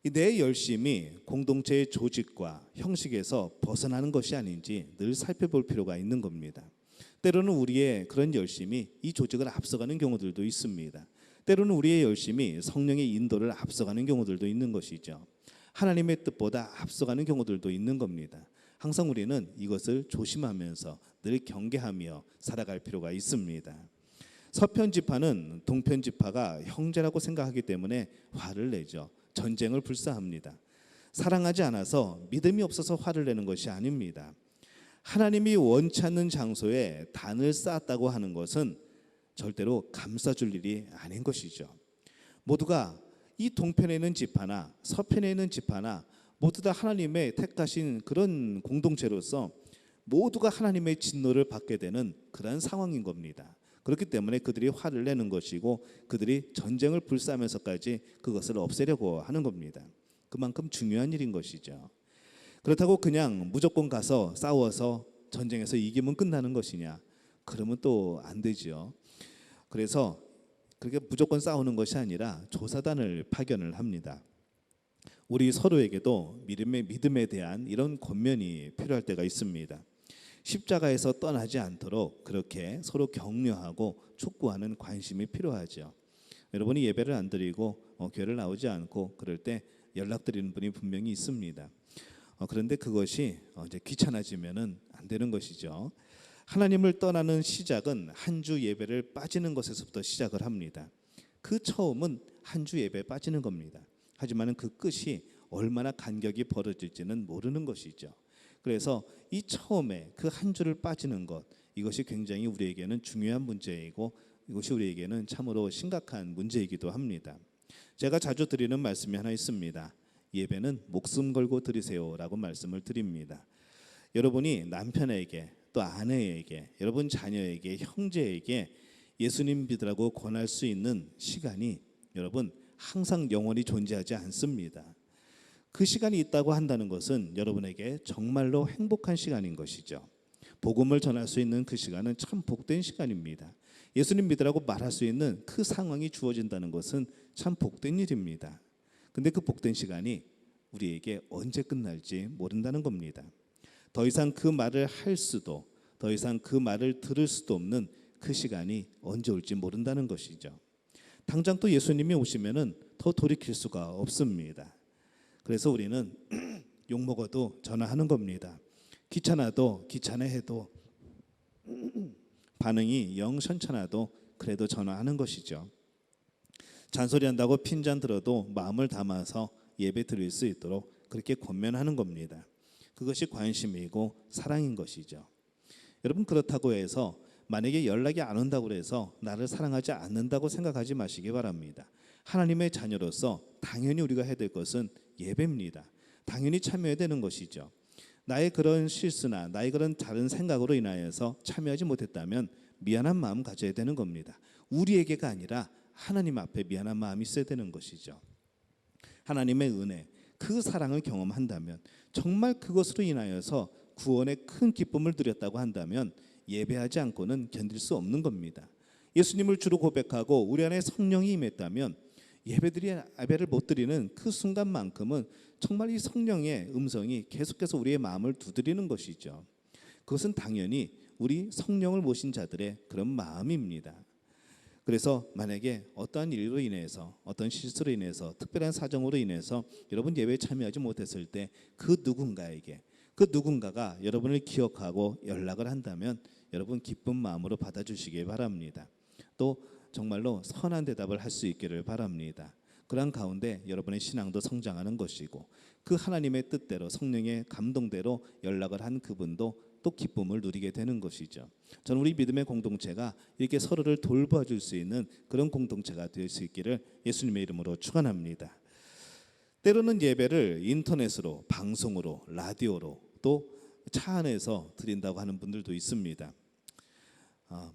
내 열심이 공동체의 조직과 형식에서 벗어나는 것이 아닌지 늘 살펴볼 필요가 있는 겁니다. 때로는 우리의 그런 열심이 이 조직을 앞서가는 경우들도 있습니다. 때로는 우리의 열심이 성령의 인도를 앞서가는 경우들도 있는 것이죠. 하나님의 뜻보다 앞서가는 경우들도 있는 겁니다. 항상 우리는 이것을 조심하면서 늘 경계하며 살아갈 필요가 있습니다. 서편 지파는 동편 지파가 형제라고 생각하기 때문에 화를 내죠. 전쟁을 불사합니다. 사랑하지 않아서 믿음이 없어서 화를 내는 것이 아닙니다. 하나님이 원치 않는 장소에 단을 쌓았다고 하는 것은 절대로 감싸줄 일이 아닌 것이죠. 모두가 이 동편에 있는 지파나 서편에 있는 지파나 모두 다 하나님의 택하신 그런 공동체로서 모두가 하나님의 진노를 받게 되는 그런 상황인 겁니다. 그렇기 때문에 그들이 화를 내는 것이고 그들이 전쟁을 불사하면서까지 그것을 없애려고 하는 겁니다. 그만큼 중요한 일인 것이죠. 그렇다고 그냥 무조건 가서 싸워서 전쟁에서 이기면 끝나는 것이냐? 그러면 또 안 되죠. 그래서 그렇게 무조건 싸우는 것이 아니라 조사단을 파견을 합니다. 우리 서로에게도 믿음에 대한 이런 권면이 필요할 때가 있습니다. 십자가에서 떠나지 않도록 그렇게 서로 격려하고 촉구하는 관심이 필요하죠. 여러분이 예배를 안 드리고 교회를 나오지 않고 그럴 때 연락드리는 분이 분명히 있습니다. 그런데 그것이 이제 귀찮아지면은 안 되는 것이죠. 하나님을 떠나는 시작은 한 주 예배를 빠지는 것에서부터 시작을 합니다. 그 처음은 한 주 예배에 빠지는 겁니다. 하지만 그 끝이 얼마나 간격이 벌어질지는 모르는 것이죠. 그래서 이 처음에 그 한 주를 빠지는 것, 이것이 굉장히 우리에게는 중요한 문제이고 이것이 우리에게는 참으로 심각한 문제이기도 합니다. 제가 자주 드리는 말씀이 하나 있습니다. 예배는 목숨 걸고 드리세요라고 말씀을 드립니다. 여러분이 남편에게 또 아내에게 여러분 자녀에게 형제에게 예수님 믿으라고 권할 수 있는 시간이 여러분 항상 영원히 존재하지 않습니다. 그 시간이 있다고 한다는 것은 여러분에게 정말로 행복한 시간인 것이죠. 복음을 전할 수 있는 그 시간은 참 복된 시간입니다. 예수님 믿으라고 말할 수 있는 그 상황이 주어진다는 것은 참 복된 일입니다. 근데 그 복된 시간이 우리에게 언제 끝날지 모른다는 겁니다. 더 이상 그 말을 할 수도 더 이상 그 말을 들을 수도 없는 그 시간이 언제 올지 모른다는 것이죠. 당장 또 예수님이 오시면은 더 돌이킬 수가 없습니다. 그래서 우리는 욕먹어도 전화하는 겁니다. 귀찮아도 귀찮아해도 반응이 영 현찮아도 그래도 전화하는 것이죠. 잔소리한다고 핀잔 들어도 마음을 담아서 예배 드릴 수 있도록 그렇게 권면하는 겁니다. 그것이 관심이고 사랑인 것이죠. 여러분 그렇다고 해서 만약에 연락이 안 온다고 해서 나를 사랑하지 않는다고 생각하지 마시기 바랍니다. 하나님의 자녀로서 당연히 우리가 해야 될 것은 예배입니다. 당연히 참여해야 되는 것이죠. 나의 그런 실수나 나의 그런 다른 생각으로 인하여서 참여하지 못했다면 미안한 마음 가져야 되는 겁니다. 우리에게가 아니라 하나님 앞에 미안한 마음이 있어야 되는 것이죠. 하나님의 은혜, 그 사랑을 경험한다면, 정말 그것으로 인하여서 구원의 큰 기쁨을 누렸다고 한다면 예배하지 않고는 견딜 수 없는 겁니다. 예수님을 주로 고백하고 우리 안에 성령이 임했다면 예배를 못 드리는 그 순간만큼은 정말 이 성령의 음성이 계속해서 우리의 마음을 두드리는 것이죠. 그것은 당연히 우리 성령을 모신 자들의 그런 마음입니다. 그래서 만약에 어떠한 일로 인해서, 어떤 실수로 인해서, 특별한 사정으로 인해서 여러분 예배에 참여하지 못했을 때 그 누군가에게, 그 누군가가 여러분을 기억하고 연락을 한다면 여러분 기쁜 마음으로 받아주시기 바랍니다. 또 정말로 선한 대답을 할 수 있기를 바랍니다. 그러한 가운데 여러분의 신앙도 성장하는 것이고, 그 하나님의 뜻대로 성령의 감동대로 연락을 한 그분도 또 기쁨을 누리게 되는 것이죠. 저는 우리 믿음의 공동체가 이렇게 서로를 돌봐줄 수 있는 그런 공동체가 될 수 있기를 예수님의 이름으로 축원합니다. 때로는 예배를 인터넷으로, 방송으로, 라디오로, 또 차 안에서 드린다고 하는 분들도 있습니다.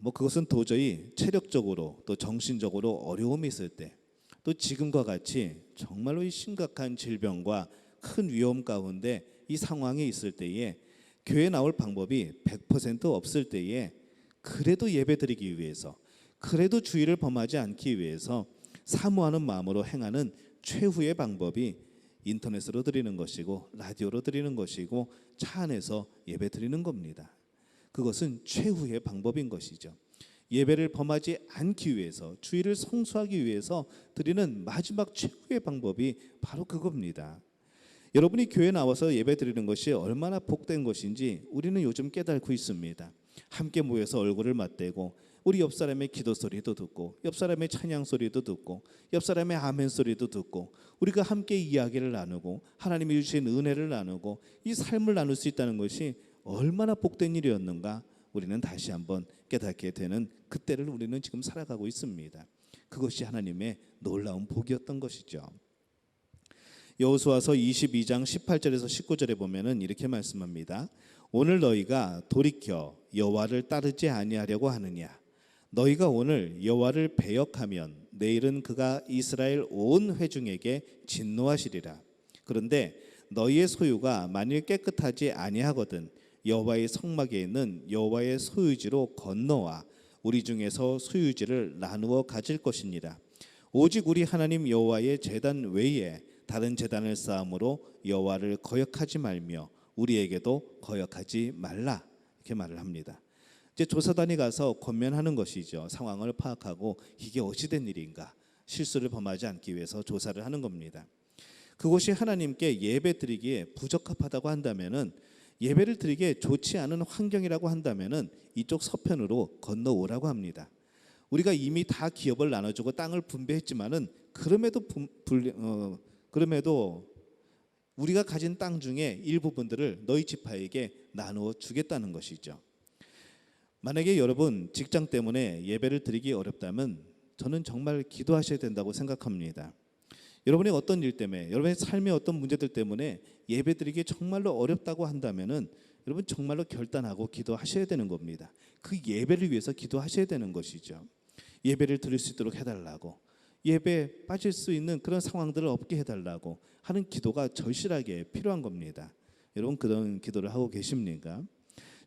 그것은 도저히 체력적으로 또 정신적으로 어려움이 있을 때, 또 지금과 같이 정말로 이 심각한 질병과 큰 위험 가운데 이 상황에 있을 때에 교회 나올 방법이 100% 없을 때에 그래도 예배드리기 위해서, 그래도 주의를 범하지 않기 위해서 사모하는 마음으로 행하는 최후의 방법이 인터넷으로 드리는 것이고, 라디오로 드리는 것이고, 차 안에서 예배드리는 겁니다. 그것은 최후의 방법인 것이죠. 예배를 범하지 않기 위해서, 주의를 성수하기 위해서 드리는 마지막 최후의 방법이 바로 그겁니다. 여러분이 교회에 나와서 예배 드리는 것이 얼마나 복된 것인지 우리는 요즘 깨닫고 있습니다. 함께 모여서 얼굴을 맞대고 우리 옆 사람의 기도 소리도 듣고, 옆 사람의 찬양 소리도 듣고, 옆 사람의 아멘 소리도 듣고, 우리가 함께 이야기를 나누고 하나님이 주신 은혜를 나누고 이 삶을 나눌 수 있다는 것이 얼마나 복된 일이었는가 우리는 다시 한번 깨닫게 되는 그때를 우리는 지금 살아가고 있습니다. 그것이 하나님의 놀라운 복이었던 것이죠. 여호수아서 22장 18절에서 19절에 보면은 이렇게 말씀합니다. 오늘 너희가 돌이켜 여호와를 따르지 아니하려고 하느냐? 너희가 오늘 여호와를 배역하면 내일은 그가 이스라엘 온 회중에게 진노하시리라. 그런데 너희의 소유가 만일 깨끗하지 아니하거든 여호와의 성막에 있는 여호와의 소유지로 건너와 우리 중에서 소유지를 나누어 가질 것이니라. 오직 우리 하나님 여호와의 제단 외에 다른 제단을 쌓음으로 여호와를 거역하지 말며 우리에게도 거역하지 말라, 이렇게 말을 합니다. 이제 조사단이 가서 권면하는 것이죠. 상황을 파악하고 이게 어찌된 일인가, 실수를 범하지 않기 위해서 조사를 하는 겁니다. 그것이 하나님께 예배 드리기에 부적합하다고 한다면은, 예배를 드리기에 좋지 않은 환경이라고 한다면은 이쪽 서편으로 건너오라고 합니다. 우리가 이미 다 기업을 나눠주고 땅을 분배했지만은 그럼에도 우리가 가진 땅 중에 일부분들을 너희 지파에게 나누어 주겠다는 것이죠. 만약에 여러분 직장 때문에 예배를 드리기 어렵다면 저는 정말 기도하셔야 된다고 생각합니다. 여러분의 어떤 일 때문에, 여러분의 삶의 어떤 문제들 때문에 예배 드리기 정말로 어렵다고 한다면은 여러분 정말로 결단하고 기도하셔야 되는 겁니다. 그 예배를 위해서 기도하셔야 되는 것이죠. 예배를 드릴 수 있도록 해달라고, 예배에 빠질 수 있는 그런 상황들을 없게 해달라고 하는 기도가 절실하게 필요한 겁니다. 여러분 그런 기도를 하고 계십니까?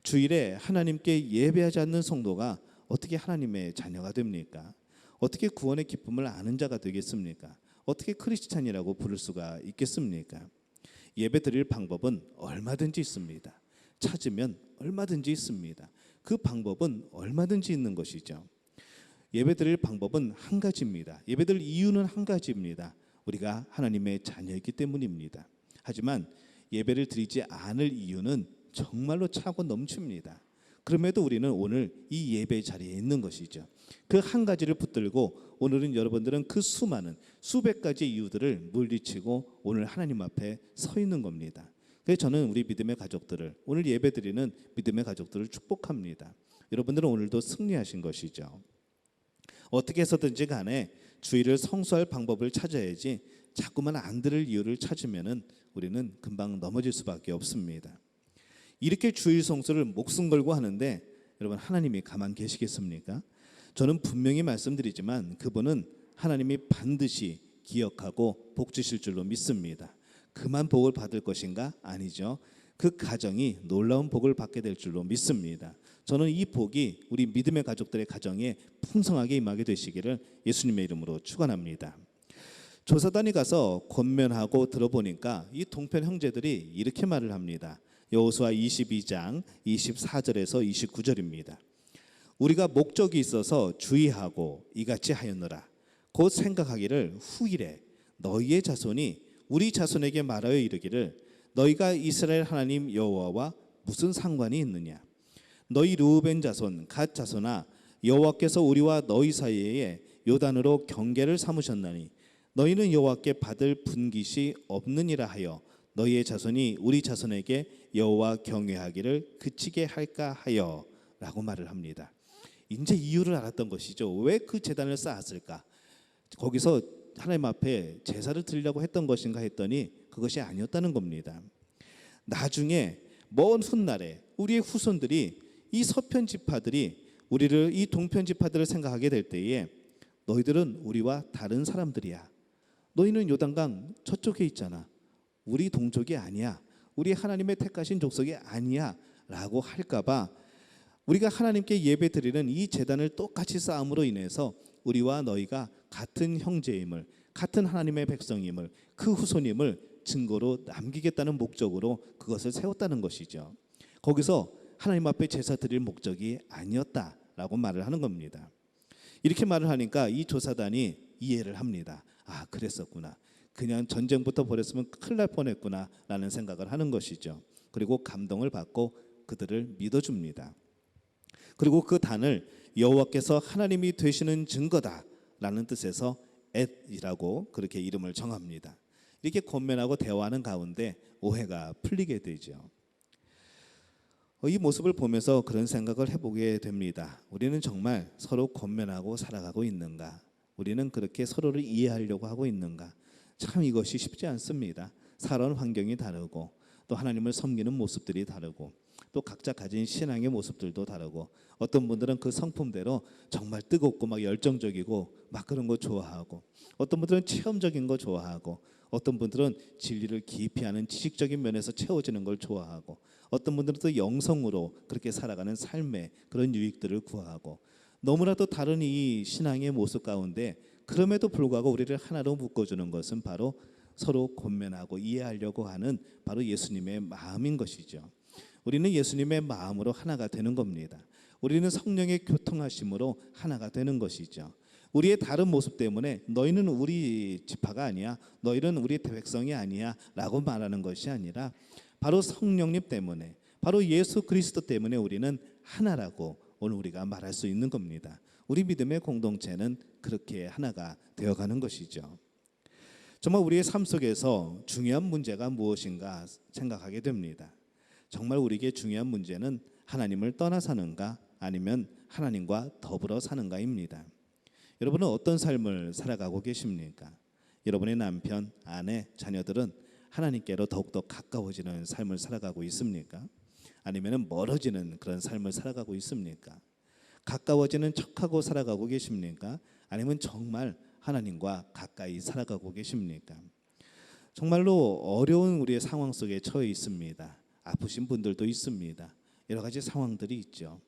주일에 하나님께 예배하지 않는 성도가 어떻게 하나님의 자녀가 됩니까? 어떻게 구원의 기쁨을 아는 자가 되겠습니까? 어떻게 크리스찬이라고 부를 수가 있겠습니까? 예배 드릴 방법은 얼마든지 있습니다. 찾으면 얼마든지 있습니다. 그 방법은 얼마든지 있는 것이죠. 예배 드릴 방법은 한 가지입니다. 예배 드릴 이유는 한 가지입니다. 우리가 하나님의 자녀이기 때문입니다. 하지만 예배를 드리지 않을 이유는 정말로 차고 넘칩니다. 그럼에도 우리는 오늘 이 예배 자리에 있는 것이죠. 그 한 가지를 붙들고 오늘은 여러분들은 그 수많은 수백 가지 이유들을 물리치고 오늘 하나님 앞에 서 있는 겁니다. 그래서 저는 우리 믿음의 가족들을, 오늘 예배 드리는 믿음의 가족들을 축복합니다. 여러분들은 오늘도 승리하신 것이죠. 어떻게 해서든지 간에 주일을 성수할 방법을 찾아야지 자꾸만 안 들을 이유를 찾으면은 우리는 금방 넘어질 수밖에 없습니다. 이렇게 주일 성수를 목숨 걸고 하는데 여러분 하나님이 가만 계시겠습니까? 저는 분명히 말씀드리지만 그분은 하나님이 반드시 기억하고 복 주실 줄로 믿습니다. 그만 복을 받을 것인가? 아니죠. 그 가정이 놀라운 복을 받게 될 줄로 믿습니다. 저는 이 복이 우리 믿음의 가족들의 가정에 풍성하게 임하게 되시기를 예수님의 이름으로 축원합니다. 조사단이 가서 권면하고 들어보니까 이 동편 형제들이 이렇게 말을 합니다. 여호수아 22장 24절에서 29절입니다. 우리가 목적이 있어서 주의하고 이같이 하였노라. 곧 생각하기를 후일에 너희의 자손이 우리 자손에게 말하여 이르기를 너희가 이스라엘 하나님 여호와와 무슨 상관이 있느냐. 너희 르우벤 자손 갓 자손아 여호와께서 우리와 너희 사이에 요단으로 경계를 삼으셨나니 너희는 여호와께 받을 분깃이 없느니라 하여 너희의 자손이 우리 자손에게 여호와 경외하기를 그치게 할까 하여 라고 말을 합니다. 이제 이유를 알았던 것이죠. 왜 그 제단을 쌓았을까? 거기서 하나님 앞에 제사를 드리려고 했던 것인가 했더니 그것이 아니었다는 겁니다. 나중에 먼 훗날에 우리의 후손들이 이 서편 지파들이 우리를 이 동편 지파들을 생각하게 될 때에 너희들은 우리와 다른 사람들이야. 너희는 요단강 저쪽에 있잖아. 우리 동족이 아니야. 우리 하나님의 택하신 족속이 아니야 라고 할까 봐 우리가 하나님께 예배 드리는 이 제단을 똑같이 쌓음으로 인해서 우리와 너희가 같은 형제임을, 같은 하나님의 백성임을, 그 후손임을 증거로 남기겠다는 목적으로 그것을 세웠다는 것이죠. 거기서 하나님 앞에 제사 드릴 목적이 아니었다라고 말을 하는 겁니다. 이렇게 말을 하니까 이 조사단이 이해를 합니다. 아, 그랬었구나. 그냥 전쟁부터 벌였으면 큰일 날 뻔했구나 라는 생각을 하는 것이죠. 그리고 감동을 받고 그들을 믿어줍니다. 그리고 그 단을 여호와께서 하나님이 되시는 증거다라는 뜻에서 엣이라고 그렇게 이름을 정합니다. 이렇게 권면하고 대화하는 가운데 오해가 풀리게 되죠. 이 모습을 보면서 그런 생각을 해보게 됩니다. 우리는 정말 서로 권면하고 살아가고 있는가? 우리는 그렇게 서로를 이해하려고 하고 있는가? 참 이것이 쉽지 않습니다. 살아온 환경이 다르고 또 하나님을 섬기는 모습들이 다르고 또 각자 가진 신앙의 모습들도 다르고 어떤 분들은 그 성품대로 정말 뜨겁고 막 열정적이고 막 그런 거 좋아하고 어떤 분들은 체험적인 거 좋아하고 어떤 분들은 진리를 깊이 아는 지식적인 면에서 채워지는 걸 좋아하고 어떤 분들은 또 영성으로 그렇게 살아가는 삶의 그런 유익들을 구하고 너무나도 다른 이 신앙의 모습 가운데 그럼에도 불구하고 우리를 하나로 묶어주는 것은 바로 서로 권면하고 이해하려고 하는 바로 예수님의 마음인 것이죠. 우리는 예수님의 마음으로 하나가 되는 겁니다. 우리는 성령의 교통하심으로 하나가 되는 것이죠. 우리의 다른 모습 때문에 너희는 우리 지파가 아니야, 너희는 우리 백성이 아니야 라고 말하는 것이 아니라 바로 성령님 때문에, 바로 예수 그리스도 때문에 우리는 하나라고 오늘 우리가 말할 수 있는 겁니다. 우리 믿음의 공동체는 그렇게 하나가 되어가는 것이죠. 정말 우리의 삶 속에서 중요한 문제가 무엇인가 생각하게 됩니다. 정말 우리에게 중요한 문제는 하나님을 떠나 사는가 아니면 하나님과 더불어 사는가입니다. 여러분은 어떤 삶을 살아가고 계십니까? 여러분의 남편, 아내, 자녀들은 하나님께로 더욱더 가까워지는 삶을 살아가고 있습니까? 아니면 멀어지는 그런 삶을 살아가고 있습니까? 가까워지는 척하고 살아가고 계십니까? 아니면 정말 하나님과 가까이 살아가고 계십니까? 정말로 어려운 우리의 상황 속에 처해 있습니다. 아프신 분들도 있습니다. 여러 가지 상황들이 있죠.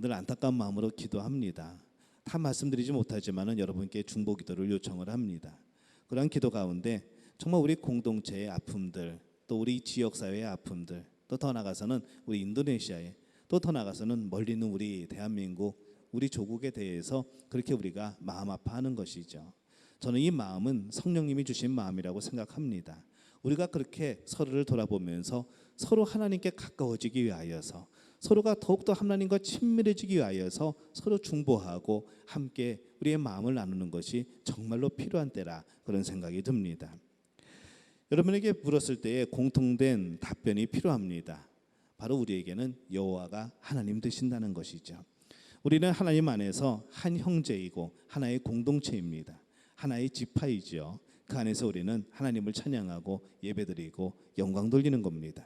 늘 안타까운 마음으로 기도합니다. 다 말씀드리지 못하지만은 여러분께 중보 기도를 요청을 합니다. 그러한 기도 가운데 정말 우리 공동체의 아픔들, 또 우리 지역 사회의 아픔들, 또 더 나가서는 우리 인도네시아에, 또 더 나가서는 멀리 있는 우리 대한민국, 우리 조국에 대해서 그렇게 우리가 마음 아파하는 것이죠. 저는 이 마음은 성령님이 주신 마음이라고 생각합니다. 우리가 그렇게 서로를 돌아보면서 서로 하나님께 가까워지기 위하여서 서로가 더욱더 하나님과 친밀해지기 위하여서 서로 중보하고 함께 우리의 마음을 나누는 것이 정말로 필요한 때라 그런 생각이 듭니다. 여러분에게 물었을 때에 공통된 답변이 필요합니다. 바로 우리에게는 여호와가 하나님 되신다는 것이죠. 우리는 하나님 안에서 한 형제이고 하나의 공동체입니다. 하나의 지파이죠. 그 안에서 우리는 하나님을 찬양하고 예배드리고 영광 돌리는 겁니다.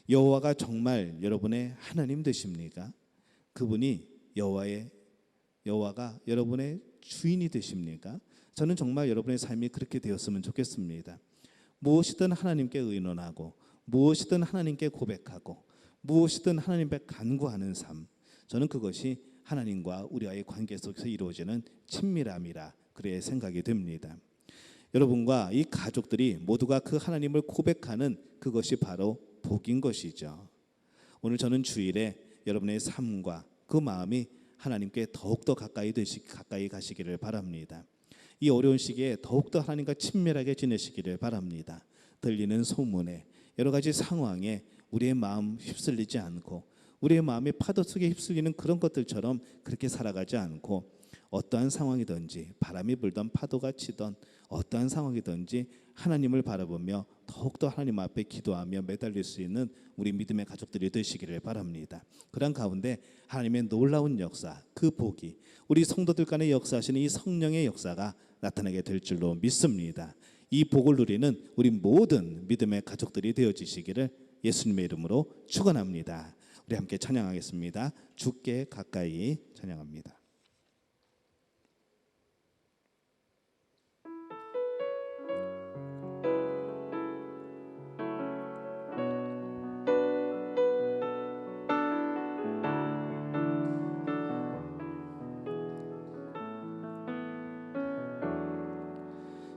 여호와가 정말 여러분의 하나님 되십니까? 그분이 여호와의 여호와가 여러분의 주인이 되십니까? 저는 정말 여러분의 삶이 그렇게 되었으면 좋겠습니다. 무엇이든 하나님께 의논하고 무엇이든 하나님께 고백하고 무엇이든 하나님께 간구하는 삶, 저는 그것이 하나님과 우리와의 관계 속에서 이루어지는 친밀함이라 그래 생각이 됩니다. 여러분과 이 가족들이 모두가 그 하나님을 고백하는 그것이 바로 복인 것이죠. 오늘 저는 주일에 여러분의 삶과 그 마음이 하나님께 더욱더 가까이 가시기를 바랍니다. 이 어려운 시기에 더욱더 하나님과 친밀하게 지내시기를 바랍니다. 들리는 소문에 여러 가지 상황에 우리의 마음 휩쓸리지 않고 우리의 마음이 파도 속에 휩쓸리는 그런 것들처럼 그렇게 살아가지 않고 어떠한 상황이든지 바람이 불던 파도가 치던 어떠한 상황이든지 하나님을 바라보며 더욱더 하나님 앞에 기도하며 매달릴 수 있는 우리 믿음의 가족들이 되시기를 바랍니다. 그런 가운데 하나님의 놀라운 역사, 그 복이 우리 성도들 간에 역사하시는 이 성령의 역사가 나타나게 될 줄로 믿습니다. 이 복을 누리는 우리 모든 믿음의 가족들이 되어지시기를 예수님의 이름으로 축원합니다. 우리 함께 찬양하겠습니다. 주께 가까이 찬양합니다.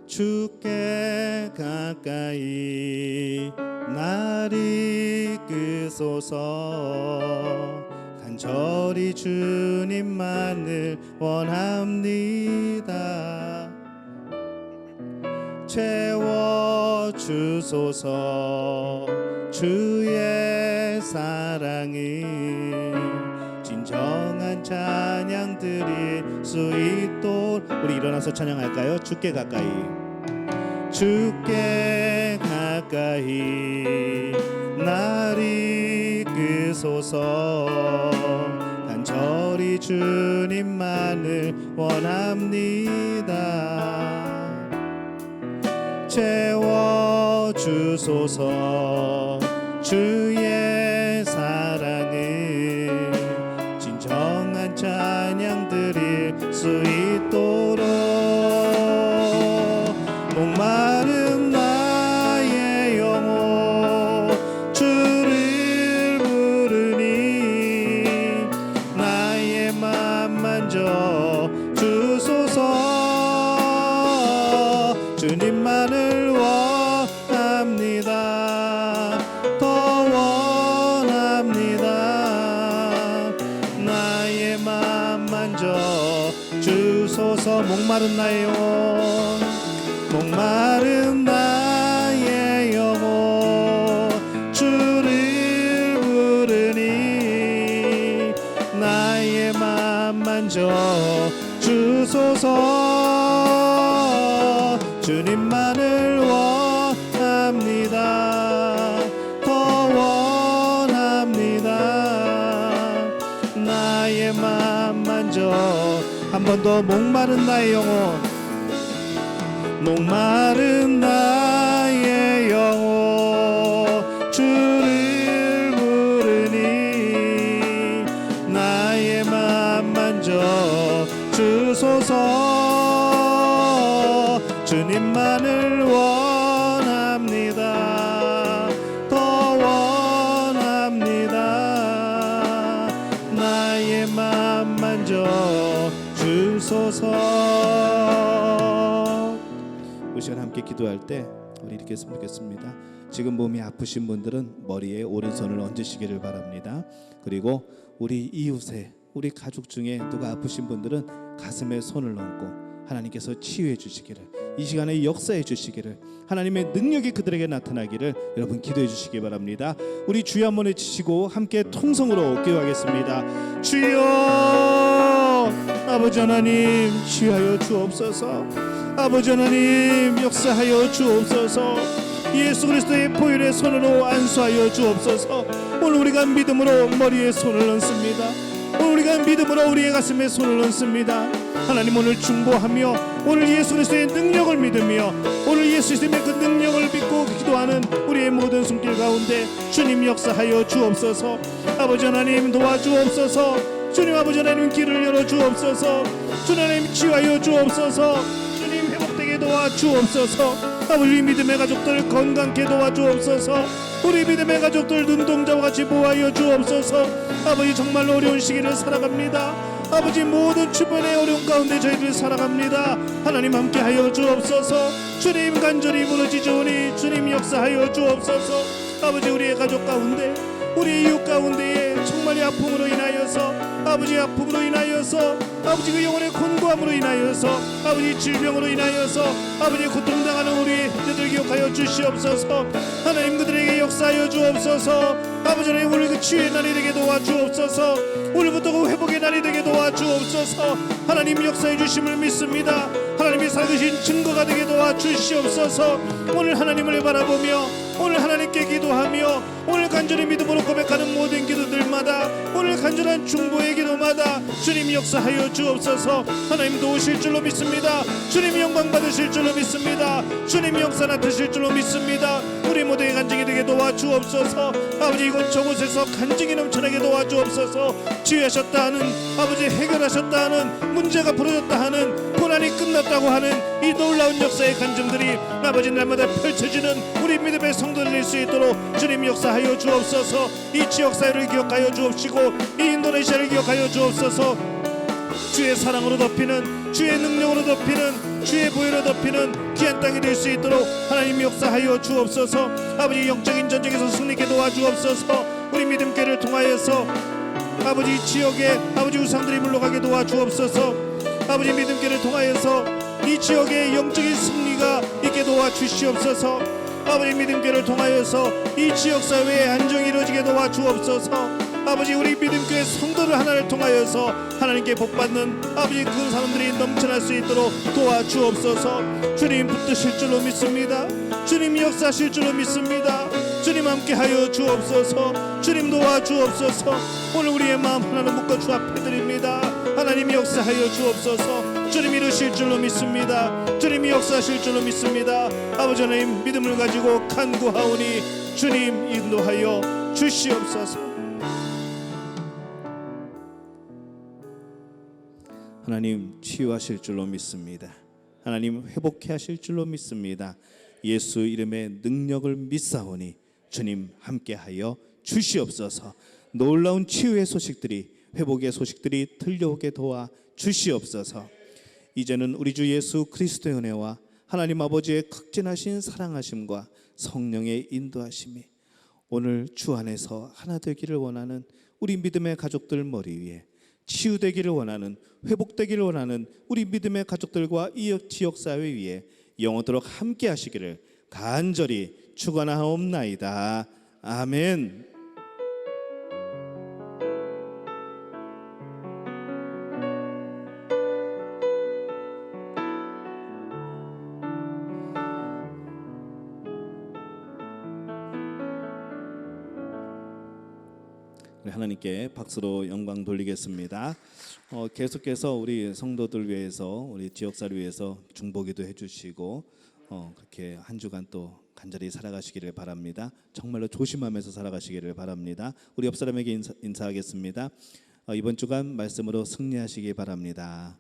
주께 가까이 날 이끄소서. 간절히 주님만을 원합니다. 채워주소서. 주의 사랑을 진정한 찬양 드릴 수 있도록. 우리 일어나서 찬양할까요? 주께 가까이, 주께 가까이 날 이끄소서. 간절히 주님만을 원합니다. 채워주소서. 주의 사랑을 진정한 찬양 드릴 수 있도록. 목마른 나의 영혼 주를 부르니 나의 맘 만져 주소서. 주님만을 원합니다. 더 원합니다. 나의 맘 만져 주소서. 목마른 나의 영혼, 목마른 나의 영혼 주를 부르니 나의 맘 만져 주소서. 주님만을 원합니다. 더 원합니다. 나의 맘 만져. 한 번 더. 목마른 나의 영혼, 목마른 나의 영혼 주를 부르니 나의 맘 만져 주소서. 주님만을 원합니다. 더 원합니다. 나의 맘 만져 주소서. 이 시간 함께 기도할 때 우리 이렇게 했으면 좋겠습니다. 지금 몸이 아프신 분들은 머리에 오른손을 얹으시기를 바랍니다. 그리고 우리 이웃에, 우리 가족 중에 누가 아프신 분들은 가슴에 손을 얹고 하나님께서 치유해 주시기를, 이 시간에 역사해 주시기를, 하나님의 능력이 그들에게 나타나기를 여러분 기도해 주시기 바랍니다. 우리 주여 한번 외치시고 함께 통성으로 기도하겠습니다. 주여, 아버지 하나님 치유하여 주옵소서. 아버지 하나님 역사하여 주옵소서. 예수 그리스도의 보혈의 손으로 안수하여 주옵소서. 오늘 우리가 믿음으로 머리에 손을 얹습니다. 오늘 우리가 믿음으로 우리의 가슴에 손을 얹습니다. 하나님 오늘 중보하며 오늘 예수 그리스도의 능력을 믿으며 오늘 예수 그리스도의 그 능력을 믿고 기도하는 우리의 모든 손길 가운데 주님 역사하여 주옵소서. 아버지 하나님 도와주옵소서. 주님 아버지 하나님 길을 열어 주옵소서. 주님 하나님 치유하여 주옵소서. 주님 회복되게 도와 주옵소서. 아버지 믿음의 가족들 건강케 도와 주옵소서. 우리 믿음의 가족들 눈동자와 같이 보호하여 주옵소서. 아버지 정말로 어려운 시기를 살아갑니다. 아버지 모든 주변의 어려운 가운데 저희들 살아갑니다. 하나님 함께하여 주옵소서. 주님 간절히 부르짖으오니 주님 역사하여 주옵소서. 아버지 우리의 가족 가운데 우리 이웃 가운데에 정말 아픔으로 인하여서 아버지 아픔으로 인하여서 아버지 그 영혼의 곤고함으로 인하여서 아버지 질병으로 인하여서 아버지 고통당하는 우리 형제들 기억하여 주시옵소서. 하나님 그들에게 역사하여 주옵소서. 아버지 하나님 오늘 그 치유의 날이 되게 도와주옵소서. 오늘부터 그 회복의 날이 되게 도와주옵소서. 하나님 역사해 주심을 믿습니다. 하나님이 살으신 증거가 되게 도와주시옵소서. 오늘 하나님을 바라보며 오늘 하나님께 기도하며 오늘 간절히 믿음으로 고백하는 모든 기도들마다 오늘 간절한 중보의 기도마다 주님 역사하여 주옵소서. 하나님 도우실 줄로 믿습니다. 주님 영광 받으실 줄로 믿습니다. 주님 역사 나타실 줄로 믿습니다. 우리 모두의 간증이 되게 도와주옵소서. 아버지 이곳 저곳에서 간증이 넘쳐나게 도와주옵소서. 치유하셨다 하는 아버지 해결하셨다 하는 문제가 풀어졌다 하는 고난이 끝났다고 하는 이 놀라운 역사의 간증들이 아버지 날마다 펼쳐지는 우리 믿음의 성도들 될 수 있도록 주님 역사하여 주옵소서. 이 지역 사회를 기억하여 주옵시고 이 인도네시아를 기억하여 주옵소서. 주의 사랑으로 덮이는 주의 능력으로 덮이는 주의 보혈로 덮이는 귀한 땅이 될 수 있도록 하나님 역사하여 주옵소서. 아버지 영적인 전쟁에서 승리케 도와주옵소서. 우리 믿음교회를 통하여서 아버지 지역에 아버지 우상들이 물러가게 도와주옵소서. 아버지 믿음교회를 통하여서 이 지역에 영적인 승리가 있게 도와주시옵소서. 아버지 믿음교회를 통하여서 이 지역사회의 안정이 이루어지게 도와주옵소서. 아버지 우리 믿음교회 성도들 하나를 통하여서 하나님께 복받는 아버지 그 사람들이 넘쳐날 수 있도록 도와주옵소서. 주님 붙드실 줄로 믿습니다. 주님 역사하실 줄로 믿습니다. 주님 함께하여 주옵소서. 주님 도와주옵소서. 오늘 우리의 마음 하나는 묶어 주 앞에 드립니다. 하나님 역사하여 주옵소서. 주님 이루실 줄로 믿습니다. 주님이 역사하실 줄로 믿습니다. 아버지 하나님 믿음을 가지고 간구하오니 주님 인도하여 주시옵소서. 하나님 치유하실 줄로 믿습니다. 하나님 회복케 하실 줄로 믿습니다. 예수 이름의 능력을 믿사오니 주님 함께하여 주시옵소서. 놀라운 치유의 소식들이 회복의 소식들이 들려오게 도와 주시옵소서. 이제는 우리 주 예수 그리스도의 은혜와 하나님 아버지의 극진하신 사랑하심과 성령의 인도하심이 오늘 주 안에서 하나 되기를 원하는 우리 믿음의 가족들 머리 위에 치유되기를 원하는 회복되기를 원하는 우리 믿음의 가족들과 이 지역사회 위에 영원토록 함께 하시기를 간절히 축원하옵나이다. 아멘. 하나님께 박수로 영광 돌리겠습니다. 계속해서 우리 성도들 위해서 우리 지역사를 위해서 중보기도 해주시고 그렇게 한 주간 또 간절히 살아가시기를 바랍니다. 정말로 조심하면서 살아가시기를 바랍니다. 우리 옆 사람에게 인사하겠습니다. 이번 주간 말씀으로 승리하시기 바랍니다.